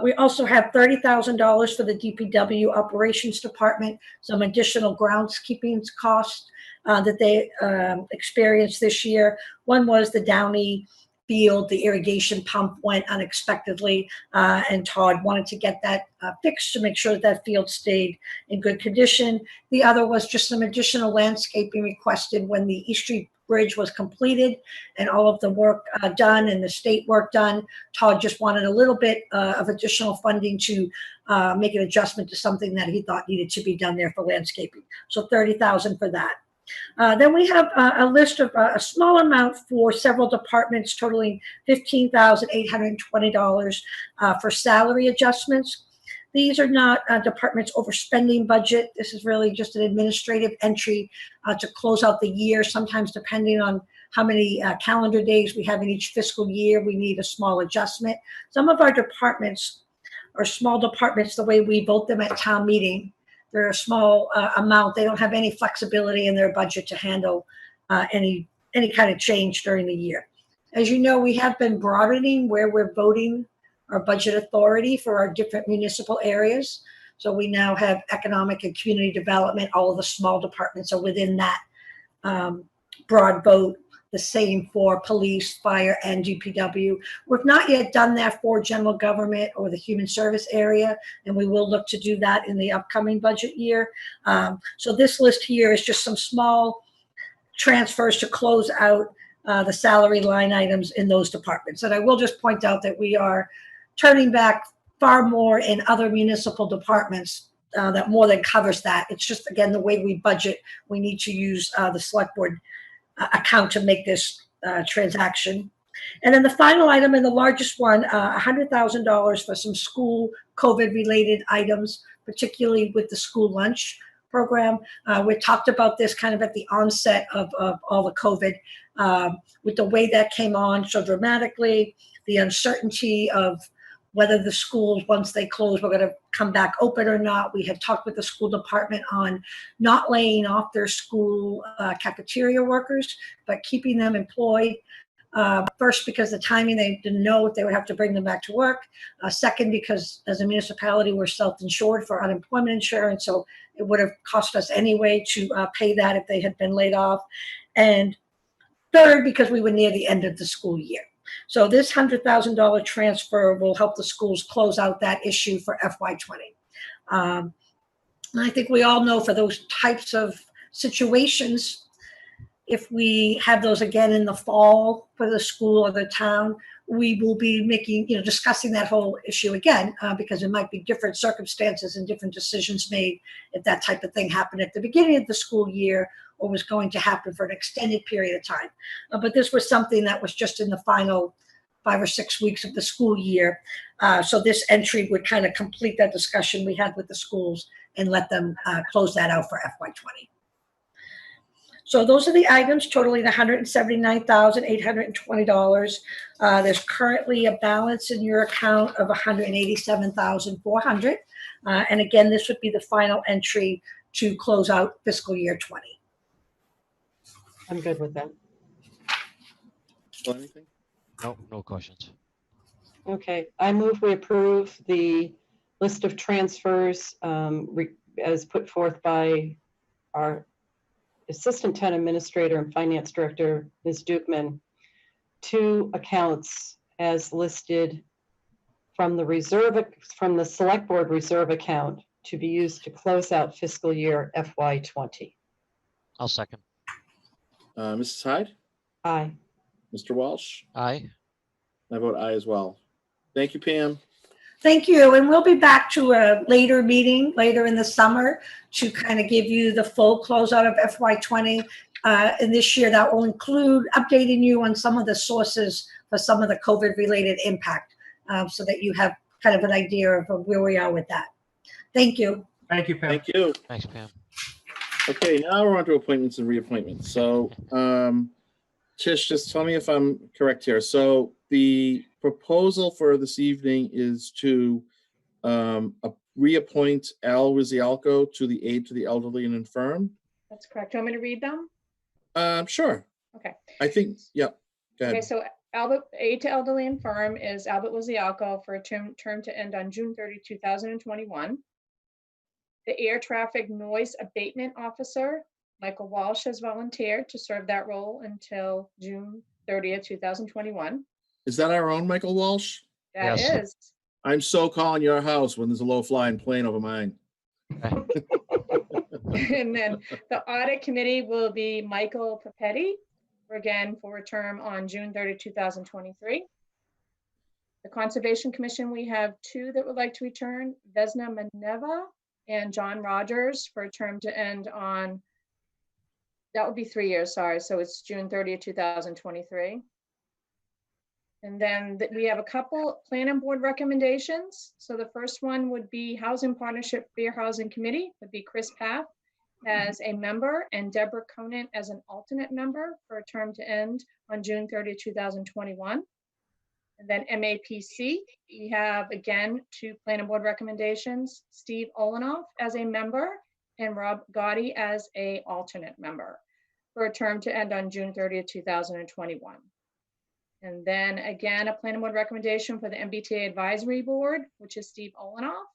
We also have $30,000 for the DPW operations department, some additional groundskeeping costs that they experienced this year. One was the Downey field, the irrigation pump went unexpectedly, and Todd wanted to get that fixed to make sure that that field stayed in good condition. The other was just some additional landscaping requested when the East Street Bridge was completed and all of the work done and the state work done. Todd just wanted a little bit of additional funding to make an adjustment to something that he thought needed to be done there for landscaping. So $30,000 for that. Then we have a list of a small amount for several departments totaling $15,820 for salary adjustments. These are not departments overspending budget. This is really just an administrative entry to close out the year. Sometimes depending on how many calendar days we have in each fiscal year, we need a small adjustment. Some of our departments are small departments the way we vote them at town meeting. They're a small amount. They don't have any flexibility in their budget to handle any kind of change during the year. As you know, we have been broadening where we're voting our budget authority for our different municipal areas. So we now have economic and community development. All of the small departments are within that broad vote. The same for police, fire, and DPW. We've not yet done that for general government or the human service area, and we will look to do that in the upcoming budget year. So this list here is just some small transfers to close out the salary line items in those departments. And I will just point out that we are turning back far more in other municipal departments that more than covers that. It's just, again, the way we budget. We need to use the select board account to make this transaction. And then the final item and the largest one, $100,000 for some school COVID-related items, particularly with the school lunch program. We talked about this kind of at the onset of all the COVID, with the way that came on so dramatically, the uncertainty of whether the schools, once they close, were going to come back open or not. We had talked with the school department on not laying off their school cafeteria workers, but keeping them employed. First, because the timing, they didn't know if they would have to bring them back to work. Second, because as a municipality, we're self-insured for unemployment insurance, so it would have cost us anyway to pay that if they had been laid off. And third, because we were near the end of the school year. So this $100,000 transfer will help the schools close out that issue for FY20. And I think we all know for those types of situations, if we have those again in the fall for the school or the town, we will be making, discussing that whole issue again, because there might be different circumstances and different decisions made if that type of thing happened at the beginning of the school year or was going to happen for an extended period of time. But this was something that was just in the final 5 or 6 weeks of the school year. So this entry would kind of complete that discussion we had with the schools and let them close that out for FY20. So those are the items totaling $179,820. There's currently a balance in your account of $187,400. And again, this would be the final entry to close out fiscal year 20. I'm good with that. Well, anything? No questions. Okay, I move we approve the list of transfers as put forth by our Assistant Town Administrator and Finance Director, Ms. Dukeman, to accounts as listed from the Select Board Reserve account to be used to close out fiscal year FY20. I'll second. Mrs. Hyde? Aye. Mr. Walsh? Aye. I vote aye as well. Thank you, Pam. Thank you. And we'll be back to a later meeting later in the summer to kind of give you the full closeout of FY20. And this year that will include updating you on some of the sources for some of the COVID related impact, so that you have kind of an idea of where we are with that. Thank you. Thank you, Pam. Thank you. Thanks, Pam. Okay, now we're on to appointments and reappointments. So, Tish, just tell me if I'm correct here. So the proposal for this evening is to reappoint Al Rizialco to the Aid to the Elderly and Infirm. That's correct. Do you want me to read them? Sure. Okay. I think, yeah. Go ahead. Okay, so Aid to Elderly Infirm is Albert Lizialco for a term to end on June 30, 2021. The Air Traffic Noise Abatement Officer, Michael Walsh, has volunteered to serve that role until June 30th, 2021. Is that our own Michael Walsh? That Yes. is. I'm so calling your house when there's a low-flying plane over mine. And then the Audit Committee will be Michael Papetti, again for a term on June 30, 2023. The Conservation Commission, we have two that would like to return, Vesna Maneva and John Rogers, for a term to end on, that would be 3 years, sorry. So it's June 30th, 2023. And then we have a couple planning board recommendations. So the first one would be Housing Partnership Fair Housing Committee, would be Chris Paff as a member and Deborah Conant as an alternate member for a term to end on June 30, 2021. And then MAPC, we have again two planning board recommendations, Steve Olenoff as a member and Rob Gotti as a alternate member for a term to end on June 30th, 2021. And then again, a planning board recommendation for the MBTA Advisory Board, which is Steve Olenoff,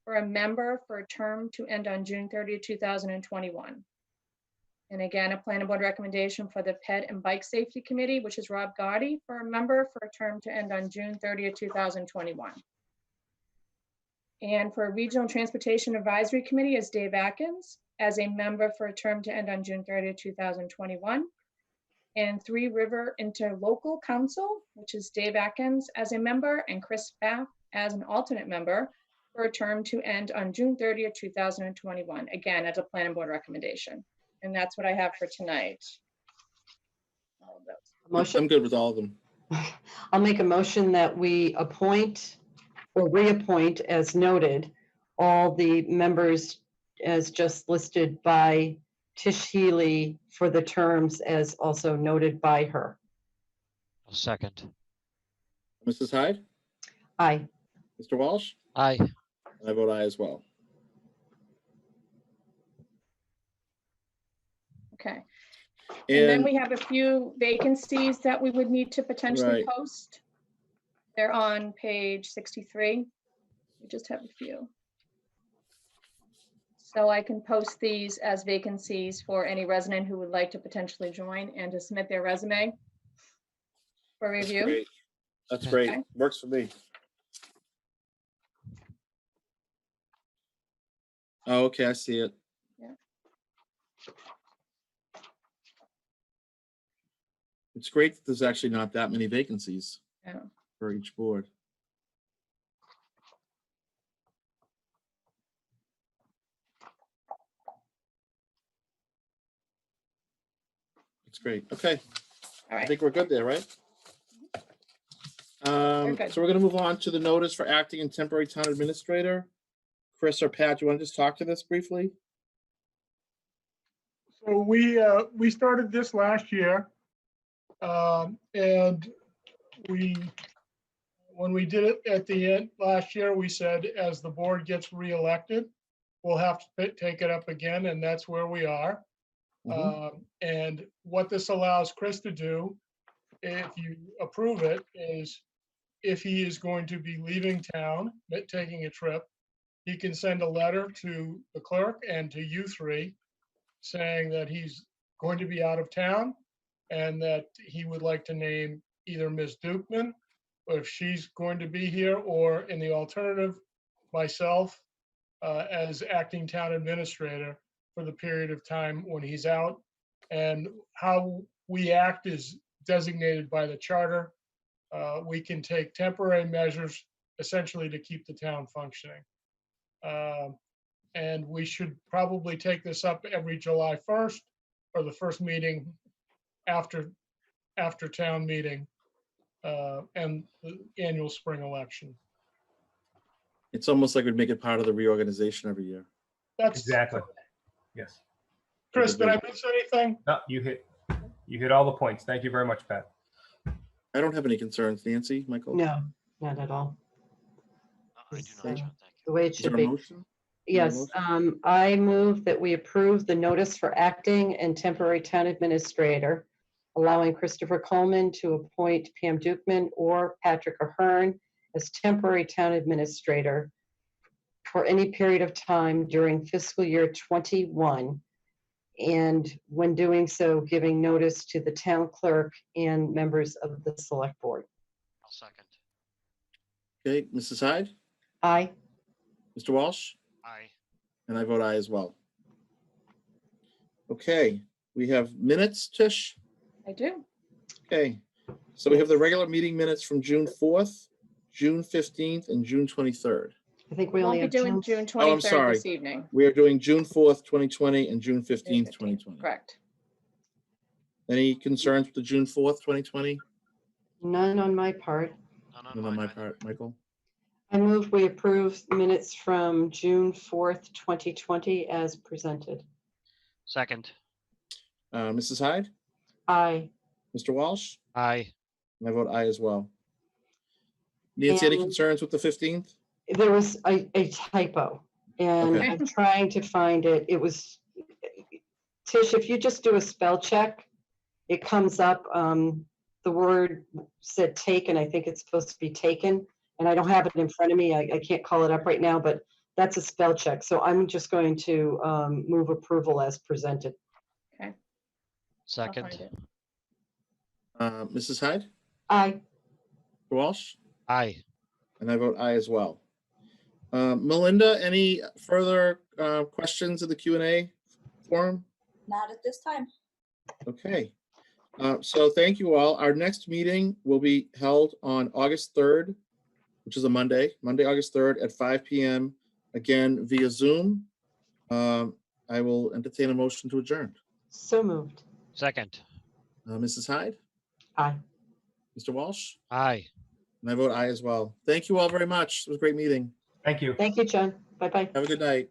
for a member for a term to end on June 30th, 2021. And again, a planning board recommendation for the Ped and Bike Safety Committee, which is Rob Gotti, for a member for a term to end on June 30th, 2021. And for Regional Transportation Advisory Committee is Dave Atkins as a member for a term to end on June 30th, 2021. And Three River Interlocal Council, which is Dave Atkins as a member and Chris Pfaff as an alternate member for a term to end on June 30th, 2021, again, as a planning board recommendation. And that's what I have for tonight. All of those. I'm good with all of them. I'll make a motion that we appoint or reappoint, as noted, all the members as just listed by Tish Healy for the terms as also noted by her. I'll second. Mrs. Hyde, Aye. Mr. Walsh, Aye. and I vote aye as well. Okay. And then And we have a few vacancies that we would need to potentially Right. post. They're on page 63. We just have a few. So I can post these as vacancies for any resident who would like to potentially join and to submit their resume for that's review. great. That's great. Okay. Works for me. Oh, okay, I see it. Yeah. It's great that there's actually not that many vacancies Yeah. for each board. It's great. Okay, All I right. think we're good there, right? good. So we're gonna move on to the notice for acting and temporary town administrator. Chris or Pat, do you want to just talk to this briefly? So we started this last year. And when we did it at the end last year, we said, as the board gets reelected, we'll have to take it up again, and that's where we are. And what this allows Chris to do, if you approve it, is if he is going to be leaving town, taking a trip, he can send a letter to the clerk and to you three saying that he's going to be out of town and that he would like to name either Ms. Dukeman, or if she's going to be here, or in the alternative, myself as acting town administrator for the period of time when he's out. And how we act is designated by the charter. We can take temporary measures essentially to keep the town functioning. And we should probably take this up every July 1st or the first meeting after town meeting and the annual spring election. It's almost like we'd make it part of the reorganization every year. That's Exactly. Yes. Chris, did I miss anything? No, you hit all the points. Thank you very much, Pat. I don't have any concerns. Nancy, Michael? No, not at all. I do It's, not, John. Thank you. the way it Is should there a be. motion? Yes, I move that we approve the notice for acting and temporary town administrator, allowing Christopher Coleman to appoint Pam Dukeman or Patrick Ahern as temporary town administrator for any period of time during fiscal year 21. And when doing so, giving notice to the town clerk and members of the select board. I'll second. Okay, Mrs. Hyde, Aye. Mr. Walsh, Aye. and I vote aye as well. Okay, we have minutes, Tish? I do. Okay, so we have the regular meeting minutes from June 4th, June 15th, and June 23rd. I think we Won't only be have doing June. June Oh, I'm 23rd sorry. this evening. We are doing June 4th, 2020, and June 15th, 2020. Correct. Any concerns with the June 4th, 2020? None on my part. None on my part, Michael? I move we approve minutes from June 4th, 2020 as presented. Second. Mrs. Hyde, Aye. Mr. Walsh, Aye. and I vote aye as well. Nancy, any And- concerns with the 15th? There was a typo, and Okay. I'm trying to find it. It was, Tish, if you just do a spell check, it comes up, the word said taken, I think it's supposed to be taken, and I don't have it in front of me. I can't call it up right now, but that's a spell check. So I'm just going to move approval as presented. Okay. I'll Second. find it. Mrs. Hyde, Aye. Mr. Walsh, Aye. and I vote aye as well. Melinda, any further questions in the Q&A forum? Not at this time. Okay, so thank you all. Our next meeting will be held on August 3rd, which is a Monday, August 3rd at 5 p.m. again via Zoom. I will entertain a motion to adjourn. So moved. Second. Mrs. Hyde, Aye. Mr. Walsh, Aye. and I vote aye as well. Thank you all very much. It was a great meeting. Thank you. Thank you, John. Bye-bye. Have a good night.